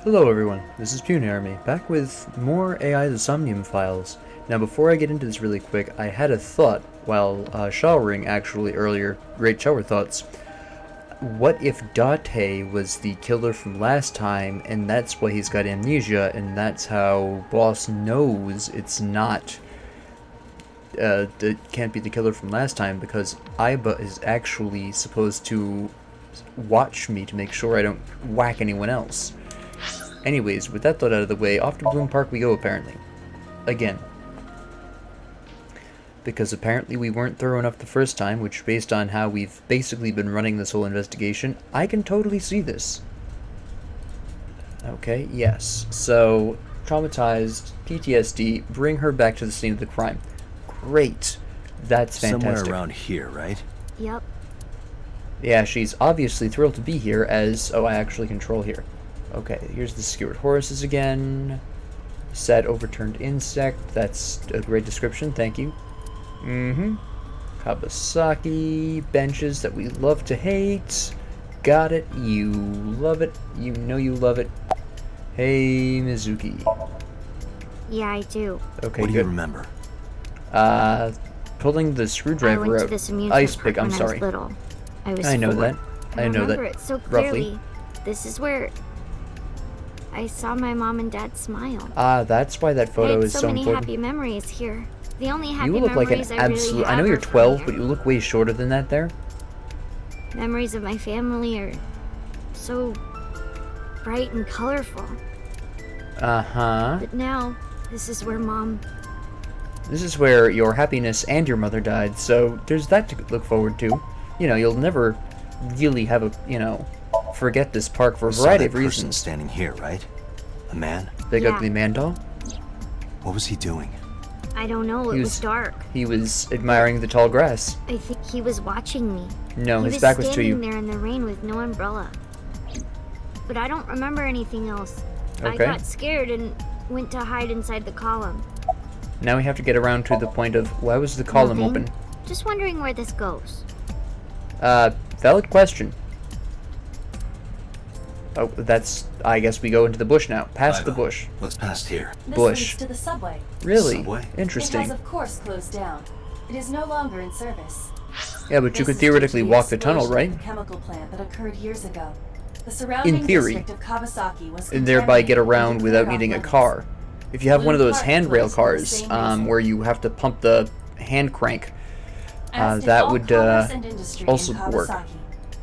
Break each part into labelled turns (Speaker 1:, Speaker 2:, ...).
Speaker 1: Hello everyone, this is Punarmy, back with more AI the Somnium files. Now before I get into this really quick, I had a thought while showering actually earlier, great shower thoughts. What if Date was the killer from last time and that's why he's got amnesia and that's how Boss knows it's not, it can't be the killer from last time because Iba is actually supposed to watch me to make sure I don't whack anyone else. Anyways, with that thought out of the way, off to Bloom Park we go, apparently. Again. Because apparently we weren't thorough enough the first time, which, based on how we've basically been running this whole investigation, I can totally see this. Okay, yes. So, traumatized, PTSD, bring her back to the scene of the crime. Great. That's fantastic.
Speaker 2: Somewhere around here, right?
Speaker 3: Yep.
Speaker 1: Yeah, she's obviously thrilled to be here as... Oh, I actually control here. Okay, here's the skewered horses again. Sad overturned insect. That's a great description, thank you. Kawasaki. Benches that we love to hate. Got it. You love it. You know you love it. Hey, Mizuki.
Speaker 3: Yeah, I do.
Speaker 1: Okay,
Speaker 2: what do
Speaker 1: good.
Speaker 2: you remember?
Speaker 1: Pulling the screwdriver
Speaker 3: I went to
Speaker 1: out.
Speaker 3: this amusement
Speaker 1: Ice
Speaker 3: park
Speaker 1: pick, I'm
Speaker 3: when
Speaker 1: sorry.
Speaker 3: I was little. I was
Speaker 1: I know
Speaker 3: 4.
Speaker 1: that. I know that.
Speaker 3: remember it so clearly.
Speaker 1: Roughly.
Speaker 3: This is where I saw my mom and dad smile.
Speaker 1: That's why that photo
Speaker 3: I had
Speaker 1: is
Speaker 3: so
Speaker 1: so
Speaker 3: many
Speaker 1: important.
Speaker 3: happy memories here. The only happy
Speaker 1: You look like an
Speaker 3: memories I
Speaker 1: absolute...
Speaker 3: really have
Speaker 1: I know you're
Speaker 3: are from
Speaker 1: 12,
Speaker 3: here.
Speaker 1: but you look way shorter than that there.
Speaker 3: Memories of my family are so bright and colorful.
Speaker 1: Uh-huh.
Speaker 3: But now, this is where Mom...
Speaker 1: This is where your happiness and your mother died, so there's that to look forward to. You know, you'll never really have a, forget this park for a variety of
Speaker 2: person
Speaker 1: reasons.
Speaker 2: standing here, right? A man?
Speaker 1: Big
Speaker 3: Yeah.
Speaker 1: ugly man doll?
Speaker 2: What was he doing?
Speaker 3: I don't know, it was dark.
Speaker 1: He was admiring the tall grass.
Speaker 3: I think he was watching me.
Speaker 1: No,
Speaker 3: He
Speaker 1: his back was to
Speaker 3: standing
Speaker 1: you.
Speaker 3: there in the rain with no umbrella. But I don't remember anything else. I
Speaker 1: Okay.
Speaker 3: got scared and went to hide inside the column.
Speaker 1: Now we have to get around to the point of, why was the column
Speaker 3: Nothing.
Speaker 1: open?
Speaker 3: Just wondering where this goes.
Speaker 1: Valid question. Oh, that's... I guess we go into the bush now. Past the
Speaker 2: Iva,
Speaker 1: bush.
Speaker 2: What's past here?
Speaker 4: This
Speaker 1: Bush.
Speaker 4: leads to the subway.
Speaker 1: Really?
Speaker 2: Subway?
Speaker 4: It
Speaker 1: Interesting.
Speaker 4: has, of course, closed down. It is no longer in service.
Speaker 1: Yeah, but you
Speaker 4: This
Speaker 1: could
Speaker 4: is due to
Speaker 1: theoretically
Speaker 4: the
Speaker 1: walk the tunnel,
Speaker 4: explosion
Speaker 1: right?
Speaker 4: at the chemical plant that occurred years ago. The surrounding
Speaker 1: theory.
Speaker 4: district of Kawasaki was
Speaker 1: And thereby get
Speaker 4: contaminated
Speaker 1: around
Speaker 4: and
Speaker 1: without
Speaker 4: declared
Speaker 1: needing a
Speaker 4: off-limits.
Speaker 1: car. If you have one of
Speaker 4: Blue
Speaker 1: those
Speaker 4: Park
Speaker 1: handrail
Speaker 4: closed for the
Speaker 1: cars,
Speaker 4: same reason.
Speaker 1: where you have to pump the hand crank,
Speaker 4: As did
Speaker 1: that
Speaker 4: all
Speaker 1: would
Speaker 4: commerce and industry
Speaker 1: also
Speaker 4: in
Speaker 1: work.
Speaker 4: Kawasaki.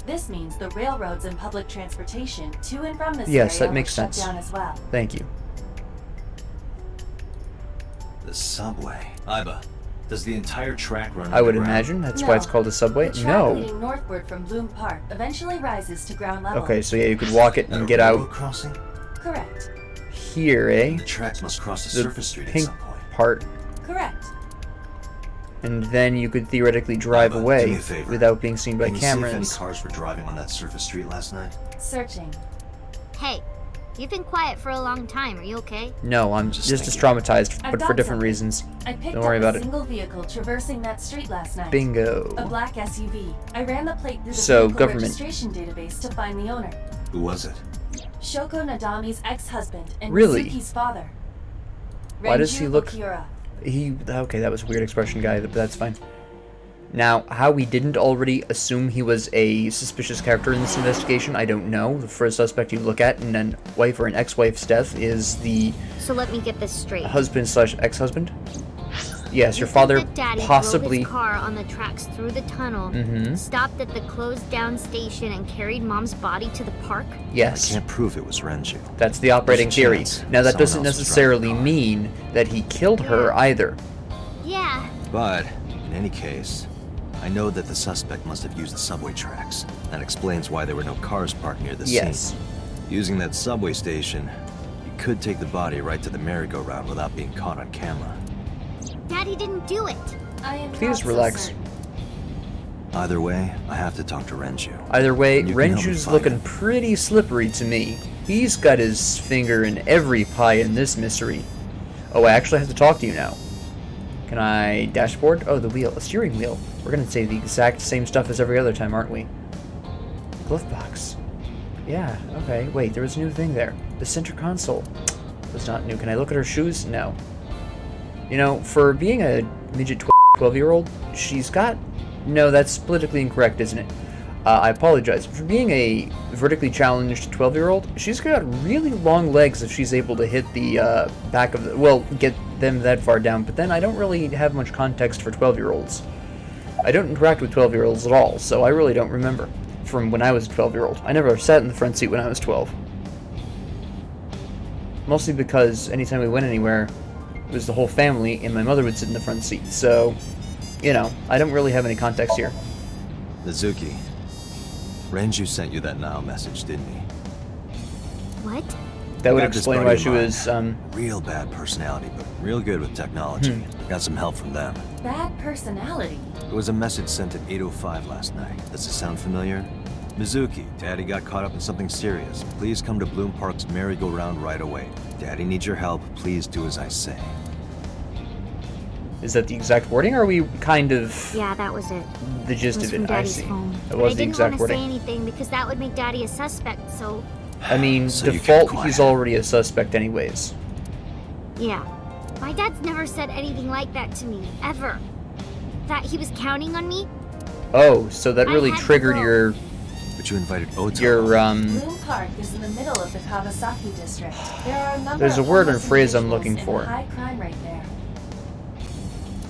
Speaker 4: This means the railroads and public transportation to and from this
Speaker 1: Yes,
Speaker 4: area
Speaker 1: that makes
Speaker 4: were shut
Speaker 1: sense.
Speaker 4: down as well.
Speaker 1: Thank you.
Speaker 2: The subway. Iba, does the entire track run
Speaker 1: I would
Speaker 2: underground?
Speaker 1: imagine that's why it's
Speaker 4: No.
Speaker 1: called a subway.
Speaker 4: The track
Speaker 1: No.
Speaker 4: leading northward from Bloom Park eventually rises to ground level.
Speaker 1: Okay, so yeah, you could walk it
Speaker 2: At
Speaker 1: and
Speaker 2: a
Speaker 1: get
Speaker 2: railroad
Speaker 1: out
Speaker 4: Correct.
Speaker 2: crossing?
Speaker 1: here, eh?
Speaker 2: The tracks must cross a
Speaker 1: The
Speaker 2: surface street at
Speaker 1: pink
Speaker 2: some point.
Speaker 1: part.
Speaker 4: Correct.
Speaker 1: And then you could theoretically drive
Speaker 2: Iva, do
Speaker 1: away
Speaker 2: me a favor.
Speaker 1: without being seen by
Speaker 2: Can you see if any
Speaker 1: cameras.
Speaker 2: cars were driving on that surface street last night?
Speaker 4: Searching.
Speaker 3: Hey, you've been quiet for a long time. Are you okay?
Speaker 1: No, I'm
Speaker 2: Just
Speaker 1: just as
Speaker 2: thinking.
Speaker 1: traumatized,
Speaker 4: I've
Speaker 1: but for
Speaker 4: got
Speaker 1: different
Speaker 4: something.
Speaker 1: reasons.
Speaker 4: I picked
Speaker 1: Don't worry
Speaker 4: up
Speaker 1: about
Speaker 4: a
Speaker 1: it.
Speaker 4: single vehicle traversing that street last night.
Speaker 1: Bingo.
Speaker 4: A black SUV. I ran the plate through the
Speaker 1: So,
Speaker 4: vehicle
Speaker 1: government.
Speaker 4: registration database to find the owner.
Speaker 2: Who was it?
Speaker 4: Shoko Nadami's ex-husband and
Speaker 1: Really?
Speaker 4: Mizuki's father.
Speaker 1: Why does
Speaker 4: Renju
Speaker 1: he look-
Speaker 4: Okura.
Speaker 1: Okay, that was a weird expression, guy, but that's fine. Now, how we didn't already assume he was a suspicious character in this investigation, I don't know. The first suspect you look at in a wife or an ex-wife's death is the
Speaker 3: So let me get this straight.
Speaker 1: husband/ex-husband. Yes, your
Speaker 3: You think
Speaker 1: father
Speaker 3: that Daddy
Speaker 1: possibly...
Speaker 3: drove his car on the tracks through the tunnel, stopped at the closed-down station, and carried Mom's body to the park?
Speaker 2: I
Speaker 1: Yes,
Speaker 2: can't prove it was Renju.
Speaker 1: that's the operating
Speaker 2: There's a
Speaker 1: theory.
Speaker 2: chance
Speaker 1: Now, that
Speaker 2: someone
Speaker 1: doesn't
Speaker 2: else was
Speaker 1: necessarily
Speaker 2: driving the car.
Speaker 1: mean that he killed her
Speaker 3: Yeah.
Speaker 1: either.
Speaker 3: Yeah.
Speaker 2: But, in any case, I know that the suspect must have used the subway tracks. That explains why there were no cars parked near the
Speaker 1: Yes.
Speaker 2: scene. Using that subway station, you could take the body right to the merry-go-round without being caught on camera.
Speaker 3: Daddy didn't do it.
Speaker 4: I am
Speaker 1: Please
Speaker 4: not
Speaker 1: relax.
Speaker 4: So certain.
Speaker 2: Either way, I have to talk to Renju.
Speaker 1: Either way,
Speaker 2: And you can help me
Speaker 1: Renju's
Speaker 2: find
Speaker 1: looking
Speaker 2: him.
Speaker 1: pretty slippery to me. He's got his finger in every pie in this mystery. Oh, I actually have to talk to you now. Can I dashboard? Oh, the wheel. A steering wheel. We're gonna say the exact same stuff as every other time, aren't we? Glove box. Yeah, okay. Wait, there was a new thing there. The center console was not new. Can I look at her shoes? No. You know, for being a midget 12-year-old, she's got... No, that's politically incorrect, isn't it? I apologize. For being a vertically challenged 12-year-old, she's got really long legs if she's able to hit the back of the... Well, get them that far down, but then I don't really have much context for 12-year-olds. I don't interact with 12-year-olds at all, so I really don't remember from when I was a 12-year-old. I never sat in the front seat when I was 12. Mostly because anytime we went anywhere, it was the whole family, and my mother would sit in the front seat, so, you know, I don't really have any context here.
Speaker 2: Mizuki, Renju sent you that now message, didn't he?
Speaker 3: What?
Speaker 1: That would
Speaker 2: Got this
Speaker 1: explain
Speaker 2: buddy
Speaker 1: why
Speaker 2: of
Speaker 1: she
Speaker 2: mine.
Speaker 1: was,
Speaker 2: Real bad personality, but real good with technology. Got some help from them.
Speaker 4: Bad personality.
Speaker 2: It was a message sent at 8:05 last night. Does it sound familiar? Mizuki, Daddy got caught up in something serious. Please come to Bloom Park's merry-go-round right away. Daddy needs your help. Please do as I say.
Speaker 1: Is that the exact wording, or are we kind of
Speaker 3: Yeah, that was it.
Speaker 1: the gist
Speaker 3: It was
Speaker 1: of
Speaker 3: from
Speaker 1: it? I
Speaker 3: Daddy's
Speaker 1: see.
Speaker 3: phone.
Speaker 1: That
Speaker 3: But
Speaker 1: was
Speaker 3: I
Speaker 1: the
Speaker 3: didn't
Speaker 1: exact
Speaker 3: want to say
Speaker 1: wording.
Speaker 3: anything because that would make Daddy a suspect, so...
Speaker 1: I mean,
Speaker 2: So you kept
Speaker 1: default,
Speaker 2: quiet.
Speaker 1: he's already a suspect anyways.
Speaker 3: Yeah. My dad's never said anything like that to me, ever. That he was counting on me?
Speaker 1: Oh, so that
Speaker 3: I
Speaker 1: really
Speaker 3: had to
Speaker 1: triggered
Speaker 3: go.
Speaker 1: your,
Speaker 2: But you invited Ota.
Speaker 4: Bloom Park is in the middle of the Kawasaki district. There are a number
Speaker 1: There's a
Speaker 4: of
Speaker 1: word or
Speaker 4: homeless
Speaker 1: phrase I'm
Speaker 4: individuals
Speaker 1: looking
Speaker 4: in
Speaker 1: for.
Speaker 4: high crime right there.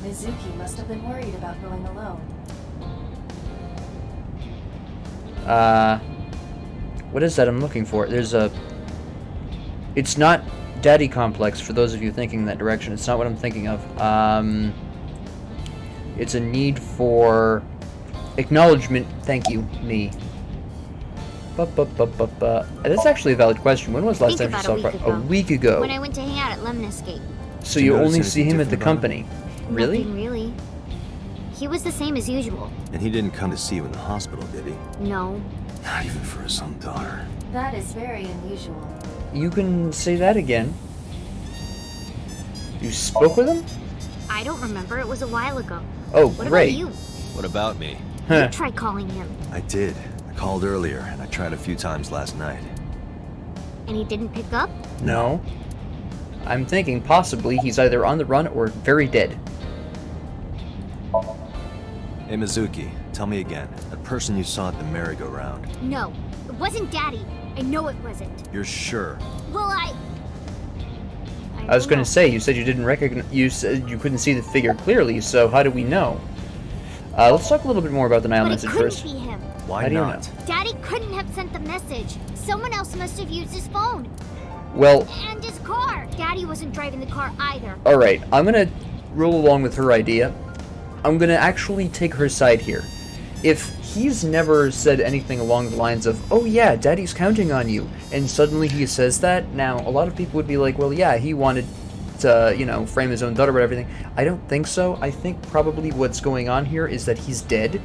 Speaker 4: Mizuki must have been worried about going alone.
Speaker 1: What is that I'm looking for? There's a... It's not daddy complex, for those of you thinking in that direction. It's not what I'm thinking of. It's a need for acknowledgement. Thank you, me. That's actually a valid question. When was the last
Speaker 3: Think
Speaker 1: time you
Speaker 3: about
Speaker 1: saw
Speaker 3: a
Speaker 1: a
Speaker 3: week
Speaker 1: week ago?
Speaker 3: When I went to hang out at Lemon Escape.
Speaker 1: So
Speaker 2: Did
Speaker 1: you
Speaker 2: you notice
Speaker 1: only see
Speaker 2: anything
Speaker 1: him at the
Speaker 2: different about him?
Speaker 1: company? Really?
Speaker 3: Nothing really. He was the same as usual.
Speaker 2: And he didn't come to see you in the hospital, did he?
Speaker 3: No.
Speaker 2: Not even for his own daughter.
Speaker 4: That is very unusual.
Speaker 1: You can say that again. You spoke with him?
Speaker 3: I don't remember. It was a while ago.
Speaker 1: Oh,
Speaker 3: What
Speaker 1: great.
Speaker 3: about you?
Speaker 2: What about me?
Speaker 1: Huh.
Speaker 3: You try calling him.
Speaker 2: I did. I called earlier, and I tried a few times last night.
Speaker 3: And he didn't pick up?
Speaker 1: No. I'm thinking possibly he's either on the run or very dead.
Speaker 2: Hey, Mizuki, tell me again. That person you saw at the merry-go-round.
Speaker 3: No. It wasn't Daddy. I know it wasn't.
Speaker 2: You're sure?
Speaker 3: Well, I
Speaker 1: I was
Speaker 3: don't
Speaker 1: going
Speaker 3: know.
Speaker 1: to say, you said you didn't recognize, you said you couldn't see the figure clearly, so how do we know? Let's talk a little bit more about the Nile
Speaker 3: But it
Speaker 1: message
Speaker 3: couldn't
Speaker 1: first.
Speaker 3: be him.
Speaker 2: Why
Speaker 1: How do you
Speaker 2: not?
Speaker 3: Daddy couldn't have sent the message. Someone else must have used his phone.
Speaker 1: Well,
Speaker 3: And his car. Daddy wasn't driving the car either.
Speaker 1: alright, I'm going to roll along with her idea. I'm going to actually take her side here. If he's never said anything along the lines of, oh yeah, Daddy's counting on you, and suddenly he says that, now, a lot of people would be like, well, yeah, he wanted to, you know, frame his own daughter but everything. I don't think so. I think probably what's going on here is that he's dead.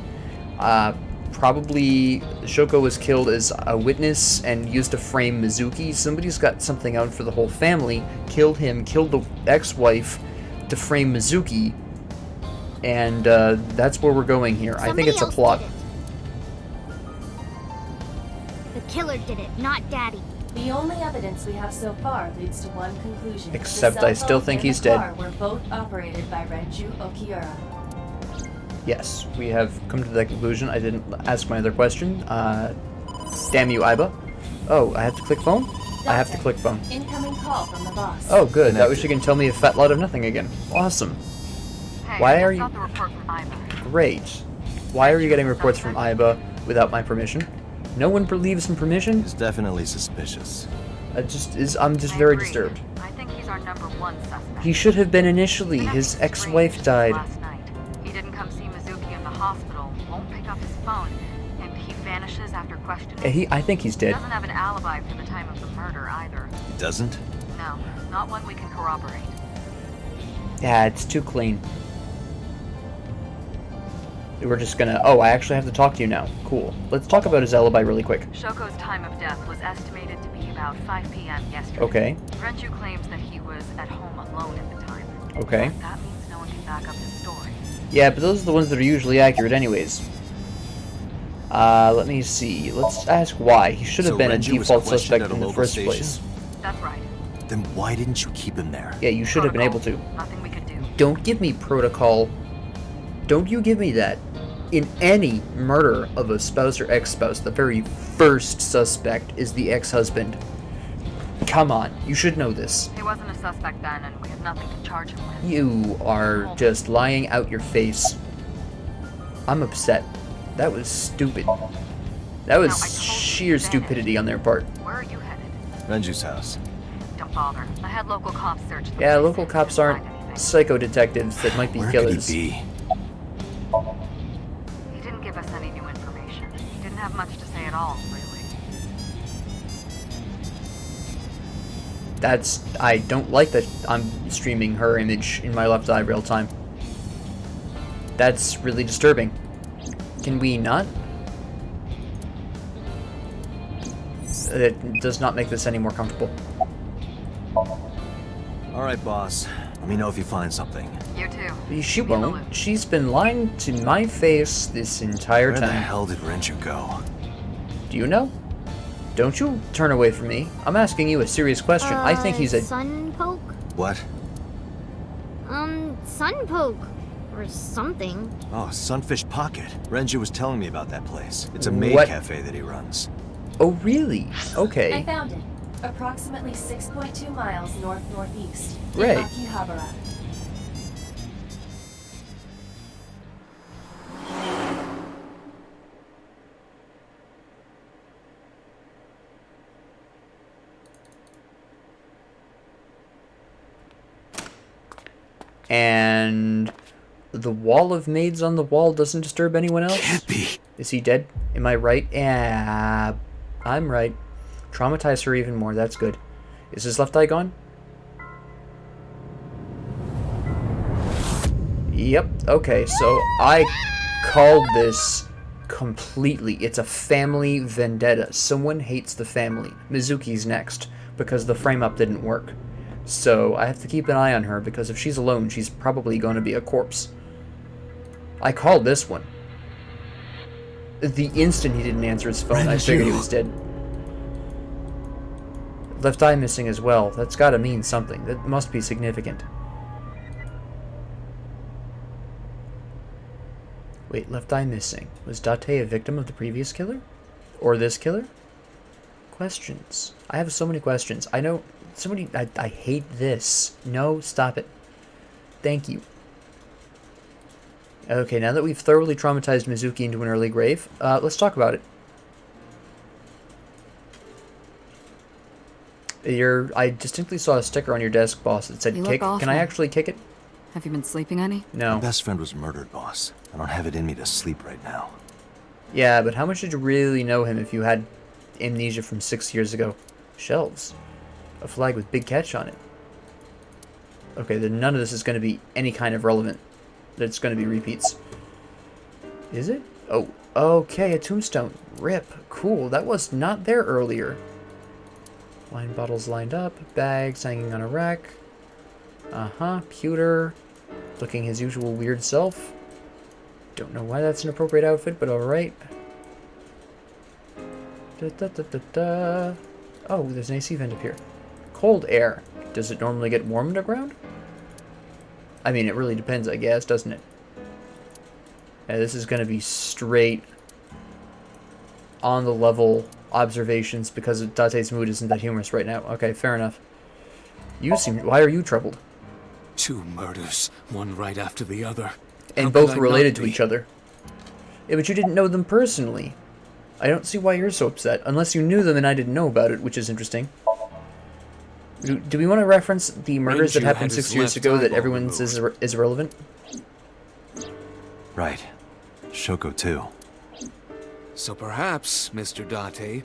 Speaker 1: Probably Shoko was killed as a witness and used to frame Mizuki. Somebody's got something out for the whole family, killed him, killed the ex-wife to frame Mizuki, and that's where we're going here. I think
Speaker 3: Somebody
Speaker 1: it's a
Speaker 3: else
Speaker 1: plot.
Speaker 3: did it. The killer did it, not Daddy.
Speaker 4: The only evidence we have so far leads to one conclusion. The
Speaker 1: Except
Speaker 4: cell
Speaker 1: I still
Speaker 4: phone
Speaker 1: think
Speaker 4: and
Speaker 1: he's
Speaker 4: the
Speaker 1: dead.
Speaker 4: car were both operated by Renju Okiura.
Speaker 1: Yes, we have come to that conclusion. I didn't ask my other question. Damn you, Iba. Oh, I have to click phone? I have to
Speaker 4: Doctor,
Speaker 1: click phone.
Speaker 4: Incoming call from the boss.
Speaker 1: Oh, good. That way
Speaker 2: Connected.
Speaker 1: she can tell me a fat lot of nothing again. Awesome.
Speaker 5: Hey,
Speaker 1: Why
Speaker 5: I
Speaker 1: are
Speaker 5: just
Speaker 1: you-
Speaker 5: got the report from Iva.
Speaker 1: Great. Why are you getting reports from Iba without my permission? No one believes in permission?
Speaker 2: He's definitely suspicious.
Speaker 1: I'm just
Speaker 5: I
Speaker 1: very
Speaker 5: agree.
Speaker 1: disturbed.
Speaker 5: I think he's our number one suspect.
Speaker 1: He should have been initially.
Speaker 5: The next
Speaker 1: His
Speaker 5: strange
Speaker 1: ex-wife
Speaker 5: was
Speaker 1: died.
Speaker 5: Last night. He didn't come see Mizuki in the hospital, won't pick up his phone, and he vanishes after questioning.
Speaker 1: I think he's
Speaker 5: He
Speaker 1: dead.
Speaker 5: doesn't have an alibi for the time of the murder either.
Speaker 2: He doesn't?
Speaker 5: No, not one we can corroborate.
Speaker 1: Yeah, it's too clean. We're just gonna... Oh, I actually have to talk to you now. Cool. Let's talk about his alibi really quick.
Speaker 5: Shoko's time of death was estimated to be about 5 p.m. yesterday.
Speaker 1: Okay.
Speaker 5: Renju claims that he was at home alone at the time.
Speaker 1: Okay.
Speaker 5: But that means no one can back up his story.
Speaker 1: Yeah, but those are the ones that are usually accurate anyways. Let me see. Let's ask why. He should have
Speaker 2: So
Speaker 1: been a
Speaker 2: Renju was
Speaker 1: default
Speaker 2: questioned
Speaker 1: suspect
Speaker 2: at a
Speaker 1: in the
Speaker 2: local
Speaker 1: first
Speaker 2: station?
Speaker 1: place.
Speaker 5: That's right.
Speaker 2: Then why didn't you keep him there?
Speaker 1: Yeah, you should have been able to.
Speaker 5: Nothing we could do.
Speaker 1: Don't give me protocol. Don't you give me that. In any murder of a spouse or ex-spouse, the very first suspect is the ex-husband. Come on, you should know this.
Speaker 5: He wasn't a suspect then, and we had nothing to charge him with.
Speaker 1: You are just lying out your face. I'm upset. That was stupid. That was
Speaker 5: Now, I told you
Speaker 1: sheer
Speaker 5: to vanish.
Speaker 1: stupidity on their part.
Speaker 5: Where are you headed?
Speaker 2: Renju's house.
Speaker 5: Don't bother. I had local cops search the
Speaker 1: Yeah,
Speaker 5: place
Speaker 1: local
Speaker 5: and
Speaker 1: cops
Speaker 5: didn't
Speaker 1: aren't
Speaker 5: find anything.
Speaker 1: psycho detectives that might be
Speaker 2: Where
Speaker 1: killers.
Speaker 2: could he be?
Speaker 5: He didn't give us any new information. He didn't have much to say at all, really.
Speaker 1: I don't like that I'm streaming her image in my left eye real time. That's really disturbing. Can we not? It does not make this any more comfortable.
Speaker 2: Alright, boss. Let me know if you find something.
Speaker 5: You too.
Speaker 1: She
Speaker 5: Be in the
Speaker 1: won't.
Speaker 5: loop.
Speaker 1: She's been lying to my face this entire
Speaker 2: Where the
Speaker 1: time.
Speaker 2: hell did Renju go?
Speaker 1: Do you know? Don't you turn away from me. I'm asking you a serious question. I think he's a...
Speaker 3: Sunpoke?
Speaker 2: What?
Speaker 3: Sunpoke. Or something.
Speaker 2: Oh, Sunfish Pocket. Renju was telling me about that place. It's a maid
Speaker 1: What?
Speaker 2: cafe that he runs.
Speaker 1: Oh, really?
Speaker 4: I
Speaker 1: Okay.
Speaker 4: found it. Approximately 6.2 miles north-northeast.
Speaker 1: Right.
Speaker 4: In Akihabara.
Speaker 1: And the wall of maids on the wall doesn't disturb anyone else?
Speaker 2: Can't be.
Speaker 1: Is he dead? Am I right? Yeah, I'm right. Traumatize her even more. That's good. Is his left eye gone? Yep. Okay, so I called this completely. It's a family vendetta. Someone hates the family. Mizuki's next, because the frame-up didn't work. So I have to keep an eye on her, because if she's alone, she's probably going to be a corpse. I called this one. The instant he didn't answer his phone, I figured he was dead. Left eye missing as well. That's gotta mean something. That must be significant. Wait, left eye missing. Was Date a victim of the previous killer? Or this killer? Questions. I have so many questions. I know... Somebody... I hate this. No, stop it. Thank you. Okay, now that we've thoroughly traumatized Mizuki into an early grave, let's talk about it. I distinctly saw a sticker on your desk, boss, that said
Speaker 6: You
Speaker 1: kick.
Speaker 6: look
Speaker 1: Can I
Speaker 6: awful.
Speaker 1: actually kick it?
Speaker 6: Have you been sleeping any?
Speaker 2: My
Speaker 1: No.
Speaker 2: best friend was murdered, boss. I don't have it in me to sleep right now.
Speaker 1: Yeah, but how much did you really know him if you had amnesia from 6 years ago? Shelves. A flag with big catch on it. Okay, then none of this is going to be any kind of relevant. It's going to be repeats. Is it? Oh, okay, a tombstone. Rip. Cool, that was not there earlier. Wine bottles lined up, bags hanging on a rack. Uh-huh, pewter. Looking his usual weird self. Don't know why that's an appropriate outfit, but alright. Oh, there's an AC vent up here. Cold air. Does it normally get warm underground? I mean, it really depends, I guess, doesn't it? Yeah, this is going to be straight on the level observations because Date's mood isn't that humorous right now. Okay, fair enough. You seem... Why are you troubled?
Speaker 7: 2 murders, one right after the other.
Speaker 1: And
Speaker 7: How
Speaker 1: both
Speaker 7: could I
Speaker 1: related
Speaker 7: not
Speaker 1: to
Speaker 7: be?
Speaker 1: each other. Yeah, but you didn't know them personally. I don't see why you're so upset. Unless you knew them and I didn't know about it, which is interesting. Do we want to reference the murders that
Speaker 7: Renju
Speaker 1: happened
Speaker 7: had his
Speaker 1: 6 years
Speaker 7: left
Speaker 1: ago that
Speaker 7: eyeball
Speaker 1: everyone says is irrelevant?
Speaker 2: Right. Shoko, too.
Speaker 7: So perhaps, Mr. Date.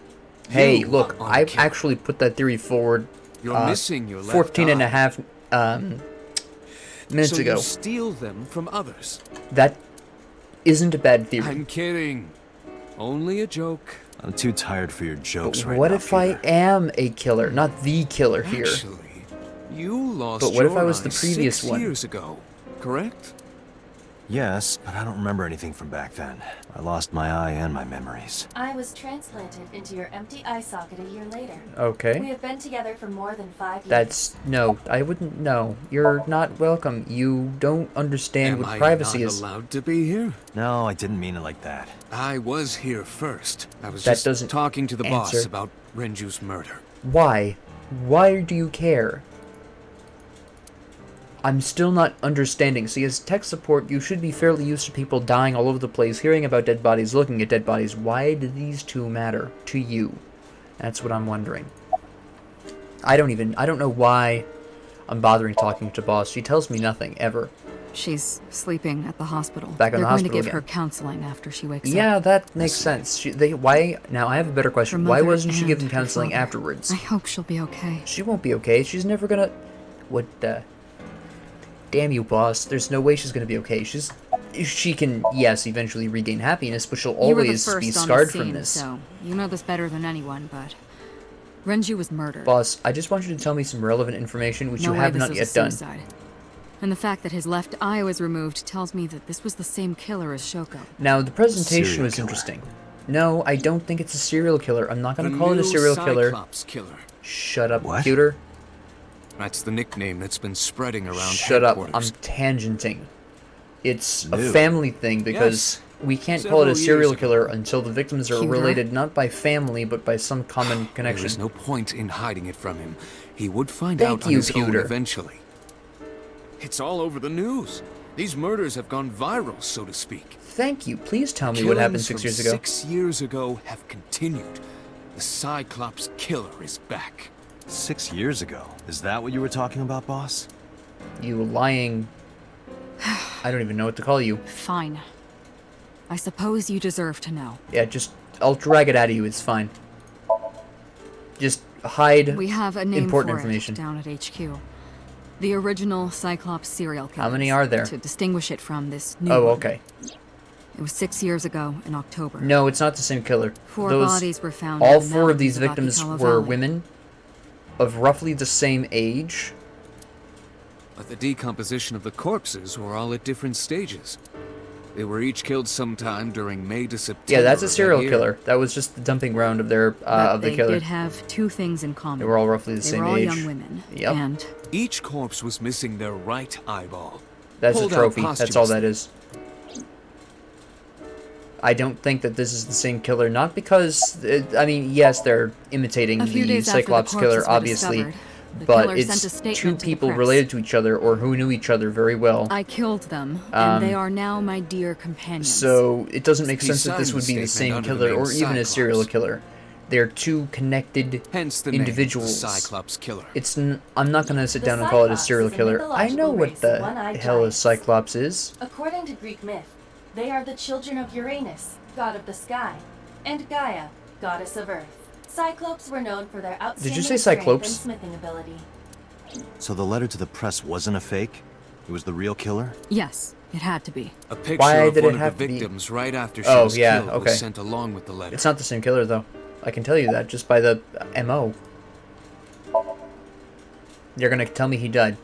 Speaker 1: Hey,
Speaker 7: you
Speaker 1: look,
Speaker 7: are
Speaker 1: I've
Speaker 7: killed.
Speaker 1: actually put that theory forward
Speaker 7: You're missing your left
Speaker 1: 14 and a
Speaker 7: eye.
Speaker 1: half minutes
Speaker 7: so
Speaker 1: ago.
Speaker 7: you steal them from others.
Speaker 1: That isn't a bad theory.
Speaker 7: I'm kidding. Only a joke.
Speaker 2: I'm too tired for your jokes
Speaker 1: But
Speaker 2: right
Speaker 1: what
Speaker 2: now,
Speaker 1: if I
Speaker 2: Peter.
Speaker 1: am a killer, not the killer here?
Speaker 7: Actually, you lost
Speaker 1: But what if
Speaker 7: your
Speaker 1: I was the
Speaker 7: eye
Speaker 1: previous
Speaker 7: 6
Speaker 1: one?
Speaker 7: years ago, correct?
Speaker 2: Yes, but I don't remember anything from back then. I lost my eye and my memories.
Speaker 4: I was transplanted into your empty eye socket a year later. We
Speaker 1: Okay.
Speaker 4: have been together for more than 5 years.
Speaker 1: That's... No, I wouldn't... No. You're not welcome. You don't understand what privacy
Speaker 7: Am I
Speaker 1: is.
Speaker 7: not allowed to be here?
Speaker 2: No, I didn't mean it like that.
Speaker 7: I was here first. I was
Speaker 1: That
Speaker 7: just
Speaker 1: doesn't
Speaker 7: talking to the boss
Speaker 1: answer.
Speaker 7: about Renju's murder.
Speaker 1: Why? Why do you care? I'm still not understanding. See, as tech support, you should be fairly used to people dying all over the place, hearing about dead bodies, looking at dead bodies. Why do these two matter to you? That's what I'm wondering. I don't know why I'm bothering talking to boss. She tells me nothing, ever.
Speaker 6: She's sleeping at the hospital.
Speaker 1: Back in the
Speaker 6: They're
Speaker 1: hospital
Speaker 6: going to give her
Speaker 1: again.
Speaker 6: counseling after she wakes up.
Speaker 1: Yeah, that makes sense. Why? Now, I have a better question.
Speaker 6: Her
Speaker 1: Why
Speaker 6: mother
Speaker 1: wasn't she
Speaker 6: and
Speaker 1: given
Speaker 6: her
Speaker 1: counseling
Speaker 6: father.
Speaker 1: afterwards?
Speaker 6: I hope she'll be okay.
Speaker 1: She won't be okay. She's never gonna... What the... Damn you, boss. There's no way she's gonna be okay. She can, yes, eventually regain happiness, but she'll
Speaker 6: You were the
Speaker 1: always
Speaker 6: first
Speaker 1: be
Speaker 6: on the
Speaker 1: scarred from
Speaker 6: scene,
Speaker 1: this.
Speaker 6: So you know this better than anyone, but Renju was murdered.
Speaker 1: Boss, I just want you to tell me some relevant information which
Speaker 6: No
Speaker 1: you
Speaker 6: way
Speaker 1: have
Speaker 6: this
Speaker 1: not
Speaker 6: was
Speaker 1: yet
Speaker 6: a
Speaker 1: done.
Speaker 6: suicide. And the fact that his left eye was removed tells me that this was the same killer as Shoko.
Speaker 1: Now, the presentation
Speaker 2: Serial
Speaker 1: was
Speaker 2: killer.
Speaker 1: interesting. No, I don't think it's a serial killer. I'm not gonna
Speaker 7: The
Speaker 1: call it a
Speaker 7: new
Speaker 1: serial killer.
Speaker 7: Cyclops killer.
Speaker 1: Shut up,
Speaker 2: What?
Speaker 1: computer.
Speaker 7: That's the nickname that's been spreading around
Speaker 1: Shut up. I'm
Speaker 7: headquarters.
Speaker 1: tangenting. It's a
Speaker 2: New.
Speaker 1: family thing because
Speaker 7: Yes.
Speaker 1: we can't call it a
Speaker 7: Several
Speaker 1: serial
Speaker 7: years ago.
Speaker 1: killer until the victims are
Speaker 6: Cuter.
Speaker 1: related not by family but by some common
Speaker 7: There
Speaker 1: connection.
Speaker 7: is no point in hiding it from him. He would find
Speaker 1: Thank
Speaker 7: out on
Speaker 1: you,
Speaker 7: his own
Speaker 1: Pewter.
Speaker 7: eventually. It's all over the news. These murders have gone viral, so to speak.
Speaker 1: Thank you. Please tell me what happened
Speaker 7: Killings
Speaker 1: 6
Speaker 7: from
Speaker 1: years ago.
Speaker 7: 6 years ago have continued. The Cyclops killer is back.
Speaker 2: 6 years ago. Is that what you were talking about, boss?
Speaker 1: You lying... I don't even know what to call you.
Speaker 6: Fine. I suppose you deserve to know.
Speaker 1: Yeah, just... I'll drag it out of you. It's fine. Just hide
Speaker 6: We have a name
Speaker 1: important
Speaker 6: for
Speaker 1: information.
Speaker 6: it down at HQ. The original Cyclops serial killer.
Speaker 1: How many are there?
Speaker 6: To distinguish it from this new
Speaker 1: Oh,
Speaker 6: one.
Speaker 1: okay.
Speaker 6: It was 6 years ago in October.
Speaker 1: No, it's not the same killer.
Speaker 6: 4
Speaker 1: Those...
Speaker 6: bodies were found.
Speaker 1: All
Speaker 6: in the
Speaker 1: 4 of these
Speaker 6: mountains
Speaker 1: victims
Speaker 6: Akikawa
Speaker 1: were
Speaker 6: Valley.
Speaker 1: women of roughly the same age.
Speaker 7: But the decomposition of the corpses were all at different stages. They were each killed sometime during May to September.
Speaker 1: Yeah, that's a
Speaker 7: of that
Speaker 1: serial
Speaker 7: year.
Speaker 1: killer. That was just the dumping ground of their
Speaker 6: But
Speaker 1: of the
Speaker 6: they
Speaker 1: killer.
Speaker 6: did have 2 things in common.
Speaker 1: They were all roughly the
Speaker 6: They
Speaker 1: same
Speaker 6: were all
Speaker 1: age.
Speaker 6: young women.
Speaker 1: Yep.
Speaker 6: And
Speaker 7: Each corpse was missing their right eyeball.
Speaker 1: That's a
Speaker 7: Pulled out
Speaker 1: trophy. That's all that
Speaker 7: posthumously.
Speaker 1: is. I don't think that this is the same killer. Not because, I mean, yes, they're imitating
Speaker 6: a few
Speaker 1: the
Speaker 6: days after the
Speaker 1: Cyclops
Speaker 6: corpses
Speaker 1: killer,
Speaker 6: were
Speaker 1: obviously,
Speaker 6: discovered, the
Speaker 1: but
Speaker 6: killer sent a
Speaker 1: it's
Speaker 6: statement
Speaker 1: 2
Speaker 6: to the
Speaker 1: people
Speaker 6: press.
Speaker 1: related to each other or who knew each other very well.
Speaker 6: I killed them, and they are now my dear companions.
Speaker 1: So it doesn't make
Speaker 7: He
Speaker 1: sense that this
Speaker 7: signed
Speaker 1: would
Speaker 7: the
Speaker 1: be the same
Speaker 7: statement under
Speaker 1: killer
Speaker 7: the name
Speaker 1: or even a serial
Speaker 7: Cyclops.
Speaker 1: killer. They're 2 connected
Speaker 7: Hence the
Speaker 1: individuals.
Speaker 7: name, the Cyclops killer.
Speaker 1: I'm not gonna sit
Speaker 4: The
Speaker 1: down and call it a
Speaker 4: Cyclops
Speaker 1: serial
Speaker 4: is a
Speaker 1: killer. I know
Speaker 4: mythological
Speaker 1: what
Speaker 4: race
Speaker 1: the
Speaker 4: of one-eyed
Speaker 1: hell a
Speaker 4: giants.
Speaker 1: Cyclops is.
Speaker 4: According to Greek myth, they are the children of Uranus, god of the sky, and Gaia, goddess of earth. Cyclopes were known for their outstanding
Speaker 1: say
Speaker 4: strength
Speaker 1: Cyclopes?
Speaker 4: and smithing ability.
Speaker 2: So the letter to the press wasn't a fake? It was the real killer?
Speaker 6: Yes, it had to be.
Speaker 7: A picture
Speaker 1: Why
Speaker 7: of
Speaker 1: did
Speaker 7: one
Speaker 1: it
Speaker 7: of
Speaker 1: have
Speaker 7: the
Speaker 1: to be-
Speaker 7: victims right after she
Speaker 1: Oh,
Speaker 7: was
Speaker 1: yeah,
Speaker 7: killed
Speaker 1: okay.
Speaker 7: was sent along with the letter.
Speaker 1: It's not the same killer though. I can tell you that just by the MO. You're gonna tell me he died.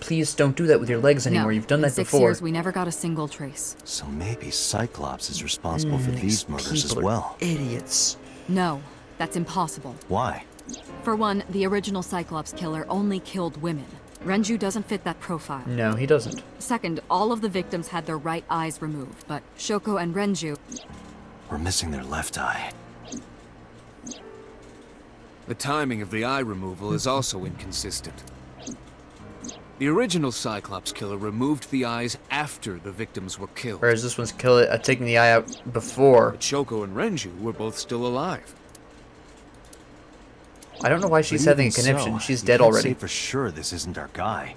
Speaker 1: Please don't do that with your legs anymore.
Speaker 6: No,
Speaker 1: You've done
Speaker 6: in
Speaker 1: that
Speaker 6: 6
Speaker 1: before.
Speaker 6: years, we never got a single trace.
Speaker 2: So maybe Cyclops is responsible for these murders as
Speaker 1: people are
Speaker 2: well.
Speaker 1: Idiots.
Speaker 6: No, that's impossible.
Speaker 2: Why?
Speaker 6: For one, the original Cyclops killer only killed women. Renju doesn't fit that profile.
Speaker 1: No, he doesn't.
Speaker 6: Second, all of the victims had their right eyes removed, but Shoko and Renju...
Speaker 2: We're missing their left eye.
Speaker 7: The timing of the eye removal is also inconsistent. The original Cyclops killer removed the eyes after the victims were killed.
Speaker 1: Whereas this one's taking the eye out before.
Speaker 7: But Shoko and Renju were both still alive.
Speaker 1: I don't know why she's
Speaker 2: But
Speaker 1: having a
Speaker 2: even
Speaker 1: connection.
Speaker 2: so,
Speaker 1: She's
Speaker 2: you
Speaker 1: dead
Speaker 2: can't
Speaker 1: already.
Speaker 2: say for sure this isn't our guy.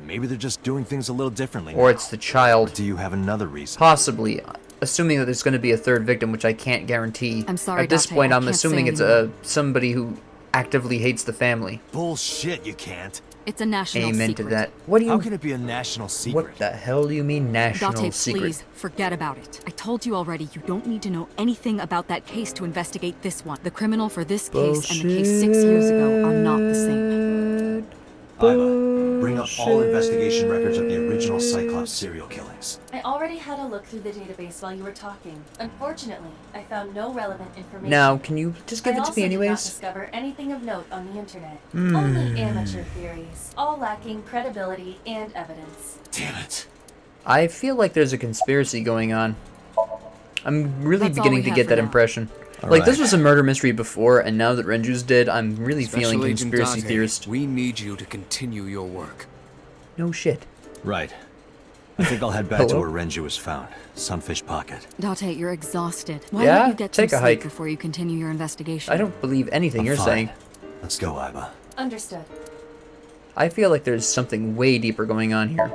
Speaker 2: Maybe they're just doing things a little differently
Speaker 1: Or
Speaker 2: now.
Speaker 1: it's the child.
Speaker 2: Do you have another reason?
Speaker 1: Possibly. Assuming that there's going to be a 3rd victim, which I can't guarantee.
Speaker 6: I'm sorry,
Speaker 1: At this
Speaker 6: Date,
Speaker 1: point,
Speaker 6: I
Speaker 1: I'm
Speaker 6: can't say
Speaker 1: assuming it's
Speaker 6: anymore.
Speaker 1: somebody who actively hates the family.
Speaker 2: Bullshit, you can't.
Speaker 6: It's a national
Speaker 1: Amen
Speaker 6: secret.
Speaker 1: to that. What do you...
Speaker 2: How can it be a national secret?
Speaker 1: What the hell do you mean national
Speaker 6: Date,
Speaker 1: secret?
Speaker 6: please, forget about it. I told you already, you don't need to know anything about that case to investigate this one. The criminal for this case and the case 6 years ago are not the same.
Speaker 2: Isla, Bring up all investigation records of the original Cyclops serial killings.
Speaker 4: I already had a look through the database while you were talking. Unfortunately, I found no relevant information.
Speaker 1: Now, can you just give
Speaker 4: I
Speaker 1: it to me
Speaker 4: also did not
Speaker 1: anyways?
Speaker 4: discover anything of note on the internet. Only amateur theories, all lacking credibility and evidence.
Speaker 2: Damn it.
Speaker 1: I feel like there's a conspiracy going on. I'm really
Speaker 6: That's all
Speaker 1: beginning
Speaker 6: we
Speaker 1: to
Speaker 6: have
Speaker 1: get
Speaker 6: for
Speaker 1: that
Speaker 6: now.
Speaker 1: impression.
Speaker 2: All
Speaker 1: Like, this
Speaker 2: right.
Speaker 1: was a murder mystery before, and now that Renju's dead, I'm really feeling
Speaker 7: Special Agent
Speaker 1: conspiracy
Speaker 7: Dante,
Speaker 1: theorist.
Speaker 7: we need you to continue your work.
Speaker 1: No shit.
Speaker 2: Right. I think I'll head back to
Speaker 1: Hello?
Speaker 2: where Renju was found. Sunfish Pocket.
Speaker 6: Date, you're exhausted. Why
Speaker 1: Yeah?
Speaker 6: don't you get
Speaker 1: Take
Speaker 6: some
Speaker 1: a
Speaker 6: sleep
Speaker 1: hike.
Speaker 6: before you continue your investigation?
Speaker 1: I don't believe anything
Speaker 2: I'm
Speaker 1: you're
Speaker 2: fine.
Speaker 1: saying.
Speaker 2: Let's go, Iba.
Speaker 4: Understood.
Speaker 1: I feel like there's something way deeper going on here.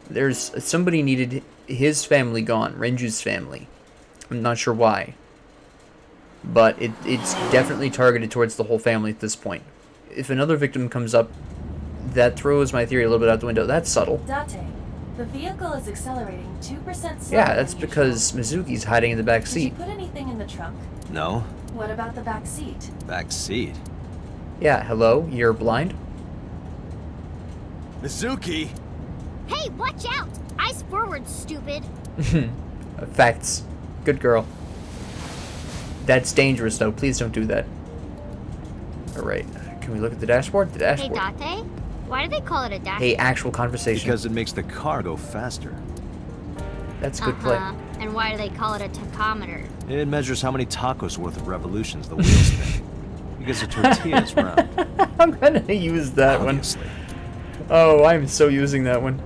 Speaker 1: There's somebody needed his family gone, Renju's family. I'm not sure why. But it's definitely targeted towards the whole family at this point. If another victim comes up, that throws my theory a little bit out the window. That's subtle.
Speaker 4: Date, the vehicle is accelerating 2% slower
Speaker 1: Yeah,
Speaker 4: than
Speaker 1: that's
Speaker 4: usual.
Speaker 1: because Mizuki's hiding in the back
Speaker 4: Did
Speaker 1: seat.
Speaker 4: you put anything in the trunk?
Speaker 2: No?
Speaker 4: What about the back seat?
Speaker 2: Back seat.
Speaker 1: Yeah, hello? You're blind?
Speaker 2: Mizuki!
Speaker 3: Hey, watch out! Eyes forward, stupid.
Speaker 1: Facts. Good girl. That's dangerous, though. Please don't do that. Alright. Can we look at the dashboard? The
Speaker 3: Hey,
Speaker 1: dashboard.
Speaker 3: Date? Why do they call it a dash?
Speaker 1: Hey, actual conversation.
Speaker 2: Because it makes the car go faster.
Speaker 1: That's good play.
Speaker 3: And why do they call it a tachometer?
Speaker 2: It measures how many tacos worth of revolutions the wheels spin. Because the tortilla is round.
Speaker 1: I'm gonna use that
Speaker 2: Obviously.
Speaker 1: one. Oh, I'm so using that one.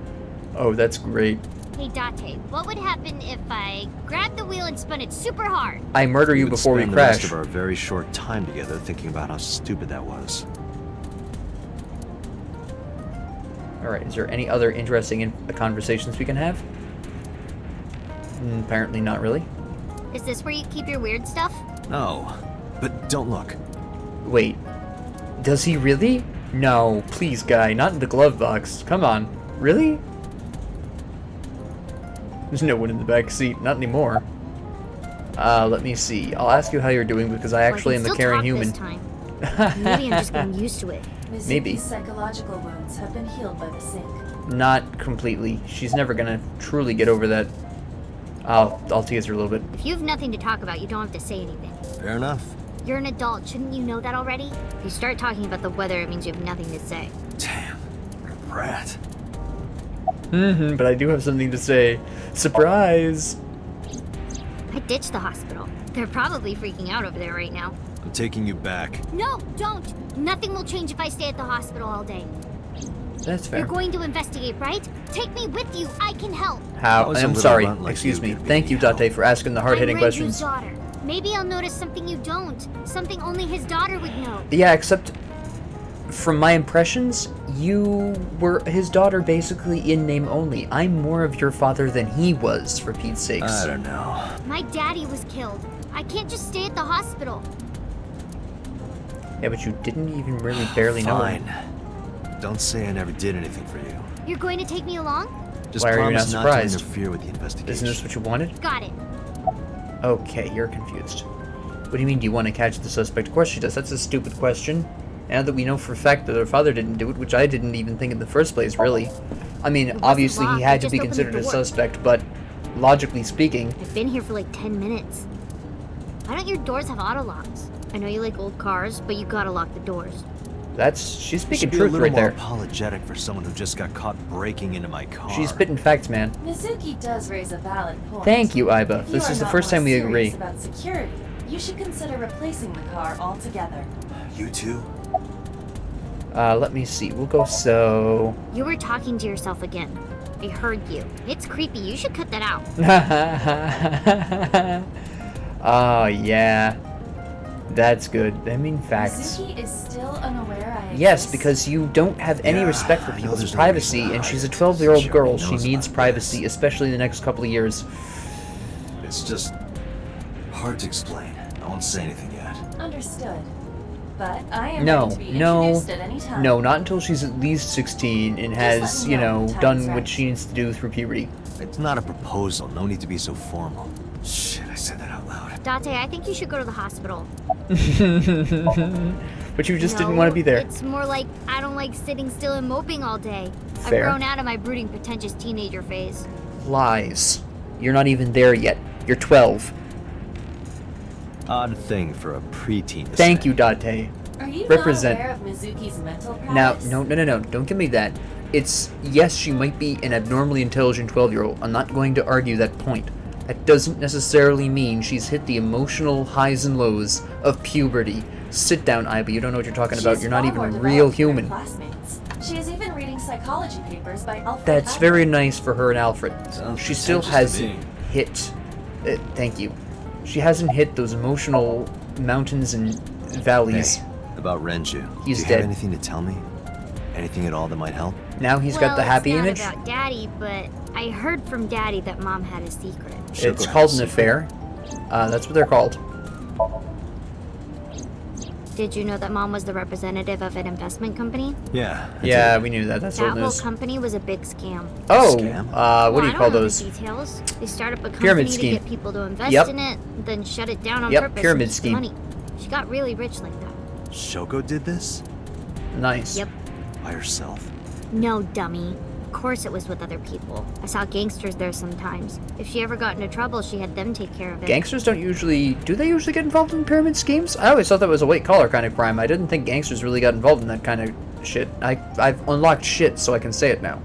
Speaker 1: Oh, that's great.
Speaker 3: Hey, Date, what would happen if I grabbed the wheel and spun it super hard?
Speaker 1: I murder you
Speaker 2: would
Speaker 1: before we
Speaker 2: spend the rest
Speaker 1: crash.
Speaker 2: of our very short time together thinking about how stupid that was.
Speaker 1: Alright, is there any other interesting conversations we can have? Apparently not really.
Speaker 3: Is this where you keep your weird stuff?
Speaker 2: No, but don't look.
Speaker 1: Wait. Does he really? No, please, guy, not in the glove box. Come on. Really? There's no one in the back seat. Not anymore. Let me see. I'll ask you how you're doing because I actually am
Speaker 3: Well,
Speaker 1: a
Speaker 3: I can
Speaker 1: caring
Speaker 3: still
Speaker 1: human.
Speaker 3: talk this time. Maybe I'm just getting used to it.
Speaker 4: Mizuki's
Speaker 1: Maybe.
Speaker 4: psychological wounds have been healed by the sink.
Speaker 1: Not completely. She's never gonna truly get over that. I'll tease her a little bit.
Speaker 3: If you have nothing to talk about, you don't have to say anything.
Speaker 2: Fair enough.
Speaker 3: You're an adult, shouldn't you know that already? If you start talking about the weather, it means you have nothing to say.
Speaker 2: Damn. Rat.
Speaker 1: But I do have something to say. Surprise!
Speaker 3: I ditched the hospital. They're probably freaking out over there right now.
Speaker 2: I'm taking you back.
Speaker 3: No, don't! Nothing will change if I stay at the hospital all day.
Speaker 1: That's fair.
Speaker 3: You're going to investigate, right? Take me with you. I can help.
Speaker 2: I was a
Speaker 1: I'm
Speaker 2: little
Speaker 1: sorry.
Speaker 2: runt like
Speaker 1: Excuse
Speaker 2: you
Speaker 1: me.
Speaker 2: could be
Speaker 1: Thank you,
Speaker 2: any help.
Speaker 1: Date, for asking the hard-hitting
Speaker 3: I'm Renju's
Speaker 1: questions.
Speaker 3: daughter. Maybe I'll notice something you don't. Something only his daughter would know.
Speaker 1: Yeah, except from my impressions, you were his daughter basically in name only. I'm more of your father than he was, for Pete's sakes.
Speaker 2: I don't know.
Speaker 3: My daddy was killed. I can't just stay at the hospital.
Speaker 1: Yeah, but you didn't even really barely know
Speaker 2: Fine.
Speaker 1: him.
Speaker 2: Don't say I never did anything for you.
Speaker 3: You're going to take me along?
Speaker 2: Just
Speaker 1: Why are you
Speaker 2: promise
Speaker 1: not
Speaker 2: not to
Speaker 1: surprised?
Speaker 2: interfere with the investigation.
Speaker 1: Isn't this what you wanted?
Speaker 3: Got it.
Speaker 1: Okay, you're confused. What do you mean, do you want to catch the suspect? Of course she does. That's a stupid question. Now that we know for a fact that her father didn't do it, which I didn't even think in the first place, really. I mean,
Speaker 3: wasn't
Speaker 1: obviously he
Speaker 3: locked,
Speaker 1: had
Speaker 3: I
Speaker 1: to
Speaker 3: just
Speaker 1: be
Speaker 3: opened the
Speaker 1: considered a
Speaker 3: door.
Speaker 1: suspect, but logically speaking,
Speaker 3: I've been here for like 10 minutes. Why don't your doors have auto locks? I know you like old cars, but you gotta lock the doors.
Speaker 1: she's
Speaker 2: You
Speaker 1: speaking
Speaker 2: should be a
Speaker 1: truth
Speaker 2: little
Speaker 1: right
Speaker 2: more
Speaker 1: there.
Speaker 2: apologetic for someone who just got caught breaking into my car.
Speaker 1: She's spitting facts, man.
Speaker 4: Mizuki does raise a valid point.
Speaker 1: Thank you, Iba.
Speaker 4: If you
Speaker 1: This
Speaker 4: are
Speaker 1: is the
Speaker 4: not
Speaker 1: first
Speaker 4: more
Speaker 1: time we
Speaker 4: serious
Speaker 1: agree.
Speaker 4: about security, you should consider replacing the car altogether.
Speaker 2: You too?
Speaker 1: Let me see. We'll go so...
Speaker 3: You were talking to yourself again. I heard you. It's creepy. You should cut that out.
Speaker 1: Oh, yeah. That's good. I mean, facts.
Speaker 4: Mizuki is still unaware I exist.
Speaker 1: Yes, because you don't have any
Speaker 2: Yeah,
Speaker 1: respect for
Speaker 2: I know
Speaker 1: people's
Speaker 2: there's no
Speaker 1: privacy,
Speaker 2: reason to
Speaker 1: and she's a
Speaker 2: hide.
Speaker 1: 12-year-old
Speaker 2: She
Speaker 1: girl.
Speaker 2: already
Speaker 1: She
Speaker 2: knows
Speaker 1: needs
Speaker 2: about
Speaker 1: privacy,
Speaker 2: this.
Speaker 1: especially in the next couple of years.
Speaker 2: It's just hard to explain. I won't say anything yet.
Speaker 4: Understood. But I am
Speaker 1: No,
Speaker 4: ready to be
Speaker 1: no,
Speaker 4: introduced at any time.
Speaker 1: no, not until she's at least 16 and
Speaker 4: Just
Speaker 1: has,
Speaker 4: let me
Speaker 1: you
Speaker 4: know
Speaker 1: know,
Speaker 4: when the time
Speaker 1: done
Speaker 4: is
Speaker 1: what
Speaker 4: right.
Speaker 1: she needs to do through puberty.
Speaker 2: It's not a proposal. No need to be so formal. Shit, I said that out loud.
Speaker 3: Date, I think you should go to the hospital.
Speaker 1: But you just didn't want to be there.
Speaker 3: It's more like I don't like sitting still and moping all day.
Speaker 1: Fair.
Speaker 3: I've grown out of my brooding, pretentious teenager phase.
Speaker 1: Lies. You're not even there yet. You're 12.
Speaker 2: Odd thing for a preteen to
Speaker 1: Thank
Speaker 2: say.
Speaker 1: you, Date.
Speaker 4: Are you
Speaker 1: Represent.
Speaker 4: not aware of Mizuki's mental
Speaker 1: Now,
Speaker 4: prowess?
Speaker 1: no. Don't give me that. It's, yes, she might be an abnormally intelligent 12-year-old. I'm not going to argue that point. That doesn't necessarily mean she's hit the emotional highs and lows of puberty. Sit down, Iba. You don't know what you're talking about.
Speaker 4: She's
Speaker 1: You're not
Speaker 4: far
Speaker 1: even
Speaker 4: more
Speaker 1: a
Speaker 4: developed
Speaker 1: real
Speaker 4: than her
Speaker 1: human.
Speaker 4: classmates. She is even reading psychology papers by Alfred
Speaker 1: That's
Speaker 4: Adler.
Speaker 1: very nice for her and Alfred.
Speaker 2: Sounds
Speaker 1: She still
Speaker 2: pretentious to
Speaker 1: hasn't
Speaker 2: me.
Speaker 1: hit. Thank you. She hasn't hit those emotional mountains and valleys.
Speaker 2: Hey, about Renju.
Speaker 1: He's
Speaker 2: Do you
Speaker 1: dead.
Speaker 2: have anything to tell me? Anything at all that might help?
Speaker 1: Now he's got the happy
Speaker 3: it's not
Speaker 1: image.
Speaker 3: about Daddy, but I heard from Daddy that Mom had a secret.
Speaker 1: It's
Speaker 2: Shoko
Speaker 1: called
Speaker 2: has
Speaker 1: an
Speaker 2: a secret.
Speaker 1: affair. That's what they're called.
Speaker 3: Did you know that Mom was the representative of an investment company?
Speaker 2: Yeah. I
Speaker 1: Yeah,
Speaker 2: did.
Speaker 1: we knew that. That's
Speaker 3: That
Speaker 1: old
Speaker 3: whole
Speaker 1: news.
Speaker 3: company was a big scam.
Speaker 1: Oh,
Speaker 2: Scam?
Speaker 1: what do you
Speaker 3: I
Speaker 1: call
Speaker 3: don't know
Speaker 1: those?
Speaker 3: the details. They start up a company
Speaker 1: Pyramid
Speaker 3: to
Speaker 1: scheme.
Speaker 3: get people to invest
Speaker 1: Yep.
Speaker 3: in it, then shut it down on
Speaker 1: Yep,
Speaker 3: purpose.
Speaker 1: pyramid
Speaker 3: and keep the
Speaker 1: scheme.
Speaker 3: Money. She got really rich like that.
Speaker 2: Shoko did this?
Speaker 1: Nice.
Speaker 3: Yep.
Speaker 2: By herself?
Speaker 3: No, dummy. Of course it was with other people. I saw gangsters there sometimes. If she ever got into trouble, she had them take care of it.
Speaker 1: Gangsters don't usually... Do they usually get involved in pyramid schemes? I always thought that was a white-collar kind of crime. I didn't think gangsters really got involved in that kind of shit. I've unlocked shit, so I can say it now.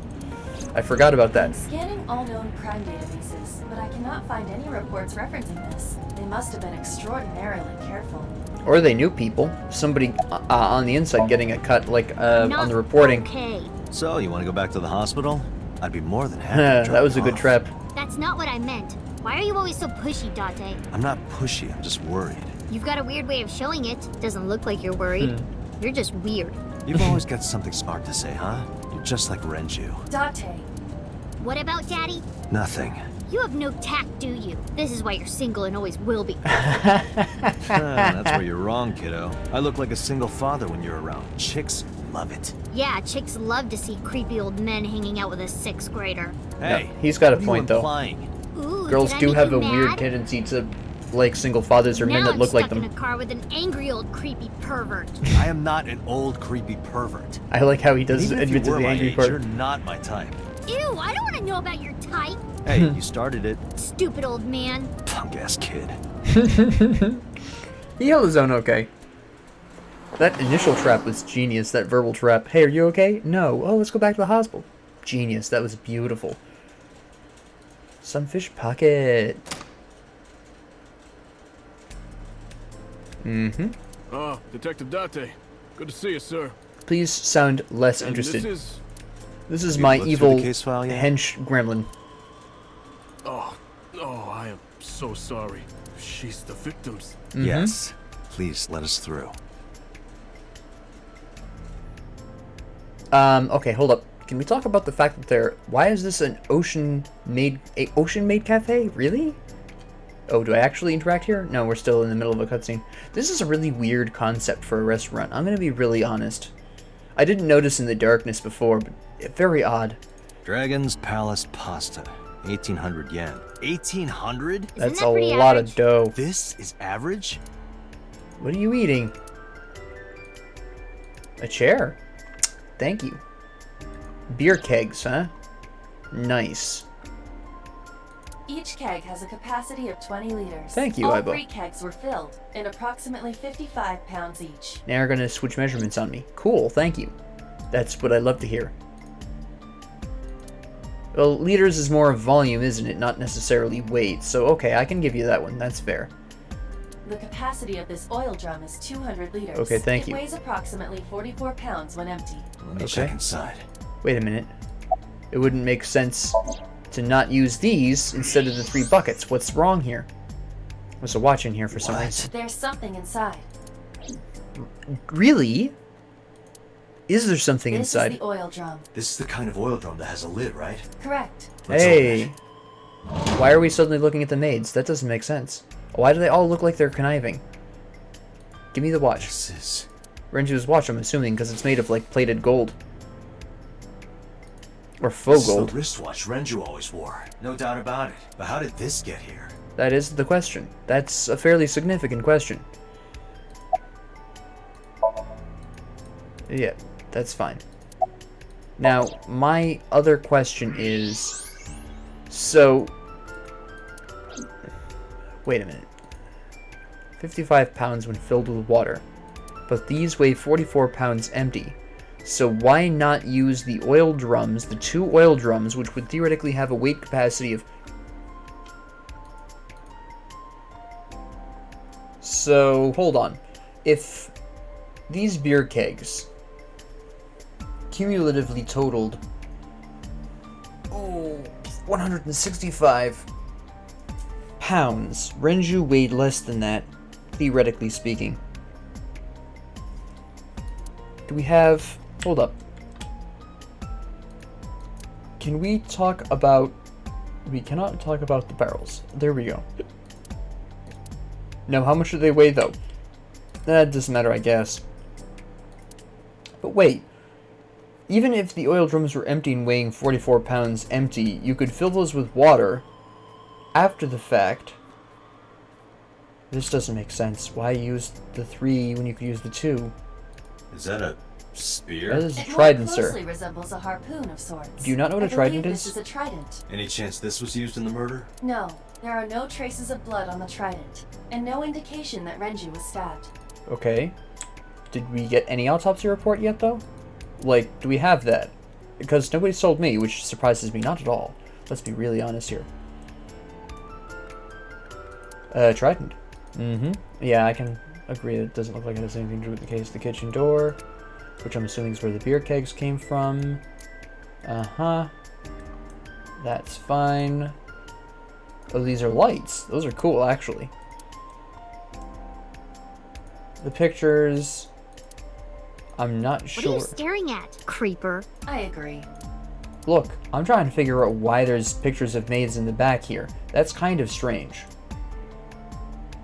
Speaker 1: I forgot about
Speaker 4: I'm
Speaker 1: that.
Speaker 4: scanning all known crime databases, but I cannot find any reports referencing this. They must have been extraordinarily careful.
Speaker 1: Or they knew people. Somebody on the inside getting a cut, like, on
Speaker 3: Not
Speaker 1: the reporting.
Speaker 3: Okay.
Speaker 2: So, you want to go back to the hospital? I'd be more than happy to drop
Speaker 1: That was a
Speaker 2: you
Speaker 1: good
Speaker 2: off.
Speaker 1: trap.
Speaker 3: That's not what I meant. Why are you always so pushy, Date?
Speaker 2: I'm not pushy, I'm just worried.
Speaker 3: You've got a weird way of showing it. Doesn't look like you're worried. You're just weird.
Speaker 2: You've always got something smart to say, huh? You're just like Renju.
Speaker 4: Date,
Speaker 3: What about Daddy?
Speaker 2: Nothing.
Speaker 3: You have no tact, do you? This is why you're single and always will be.
Speaker 2: That's where you're wrong, kiddo. I look like a single father when you're around. Chicks love it.
Speaker 3: Yeah, chicks love to see creepy old men hanging out with a 6th grader.
Speaker 2: Hey,
Speaker 1: he's got a
Speaker 2: what are you
Speaker 1: point, though.
Speaker 2: implying?
Speaker 3: Ooh,
Speaker 1: Girls
Speaker 3: did I
Speaker 1: do
Speaker 3: make
Speaker 1: have
Speaker 3: you
Speaker 1: a weird
Speaker 3: mad?
Speaker 1: tendency to like single fathers or men
Speaker 3: Now
Speaker 1: that look
Speaker 3: I'm
Speaker 1: like
Speaker 3: stuck in
Speaker 1: them.
Speaker 3: a car with an angry old creepy pervert.
Speaker 2: I am not an old creepy pervert.
Speaker 1: I like how he does
Speaker 2: Even if you
Speaker 1: admit to
Speaker 2: were
Speaker 1: the
Speaker 2: my
Speaker 1: angry
Speaker 2: age,
Speaker 1: part.
Speaker 2: you're not my type.
Speaker 3: Ew, I don't want to know about your type,
Speaker 2: Hey, you started it,
Speaker 3: stupid old man.
Speaker 2: punk-ass kid.
Speaker 1: He held his own okay. That initial trap was genius, that verbal trap. Hey, are you okay? No. Oh, let's go back to the hospital. Genius, that was beautiful. Sunfish pocket. Mm-hmm.
Speaker 8: Ah, Detective Date. Good to see you, sir.
Speaker 1: Please sound less
Speaker 8: And
Speaker 1: interested.
Speaker 8: This is...
Speaker 1: This is
Speaker 2: You
Speaker 1: my
Speaker 2: looked through
Speaker 1: evil
Speaker 2: the case file yet?
Speaker 1: hench gremlin.
Speaker 8: Oh, I am so sorry. She's the victim's.
Speaker 1: Mhm.
Speaker 2: Yes. Please let us through.
Speaker 1: Okay, hold up. Can we talk about the fact that why is this an ocean-made cafe? Really? Oh, do I actually interact here? No, we're still in the middle of a cutscene. This is a really weird concept for a restaurant. I'm gonna be really honest. I didn't notice in the darkness before, but very odd.
Speaker 2: Dragon's Palace Pasta. 1,800 yen. 1,800?
Speaker 1: That's
Speaker 3: that
Speaker 1: a
Speaker 3: pretty
Speaker 1: lot
Speaker 3: average?
Speaker 1: of dough.
Speaker 2: This is average?
Speaker 1: What are you eating? A chair. Thank you. Beer kegs, huh? Nice.
Speaker 4: each keg has a capacity of 20 liters.
Speaker 1: Thank you,
Speaker 4: All
Speaker 1: Ibo.
Speaker 4: 3 kegs were filled, in approximately 55 pounds each.
Speaker 1: Now you're gonna switch measurements on me. Cool, thank you. That's what I love to hear. Well, liters is more of volume, isn't it? Not necessarily weight. So, okay, I can give you that one. That's fair.
Speaker 4: The capacity of this oil drum is 200 liters.
Speaker 1: Okay, thank you.
Speaker 4: It weighs approximately 44 pounds when empty.
Speaker 2: Let me
Speaker 1: Okay.
Speaker 2: check inside.
Speaker 1: Wait a minute. It wouldn't make sense to not use these instead of the 3 buckets. What's wrong here? There's a watch in here for some reason.
Speaker 4: There's something inside.
Speaker 1: Really? Is there something
Speaker 4: This
Speaker 1: inside?
Speaker 4: is the oil drum.
Speaker 2: This is the kind of oil drum that has a lid, right?
Speaker 4: Correct.
Speaker 2: Let's open
Speaker 1: Hey.
Speaker 2: it.
Speaker 1: Why are we suddenly looking at the maids? That doesn't make sense. Why do they all look like they're conniving? Give me the watch.
Speaker 2: This is...
Speaker 1: Renju's watch, I'm assuming, because it's made of, like, plated gold. Or faux
Speaker 2: This is
Speaker 1: gold.
Speaker 2: the wristwatch Renju always wore. No doubt about it. But how did this get here?
Speaker 1: That is the question. That's a fairly significant question. Yeah, that's fine. Now, my other question is... So... Wait a minute. 55 pounds when filled with water. But these weigh 44 pounds empty. So why not use the oil drums, the 2 oil drums, which would theoretically have a weight capacity of... So, hold on. If these beer kegs cumulatively totaled 165 pounds, Renju weighed less than that, theoretically speaking. Do we have... Hold up. Can we talk about... We cannot talk about the barrels. There we go. Now, how much do they weigh, though? That doesn't matter, I guess. But wait. Even if the oil drums were empty and weighing 44 pounds empty, you could fill those with water after the fact. This doesn't make sense. Why use the 3 when you could use the 2?
Speaker 2: Is that a spear?
Speaker 1: That is a
Speaker 4: It
Speaker 1: trident,
Speaker 4: more
Speaker 1: sir.
Speaker 4: closely resembles a harpoon of sorts.
Speaker 1: Do you not know what a
Speaker 4: I
Speaker 1: trident
Speaker 4: believe
Speaker 1: is?
Speaker 4: This is a trident.
Speaker 2: Any chance this was used in the murder?
Speaker 4: No, there are no traces of blood on the trident, and no indication that Renji was stabbed.
Speaker 1: Okay. Did we get any autopsy report yet, though? Like, do we have that? Because nobody's told me, which surprises me not at all. Let's be really honest here. Trident. Mm-hmm. Yeah, I can agree that it doesn't look like it has anything to do with the case. The kitchen door, which I'm assuming is where the beer kegs came from. Uh-huh. That's fine. Oh, these are lights. Those are cool, actually. The pictures... I'm not sure.
Speaker 3: What are you staring at, creeper?
Speaker 4: I agree.
Speaker 1: Look, I'm trying to figure out why there's pictures of maids in the back here. That's kind of strange.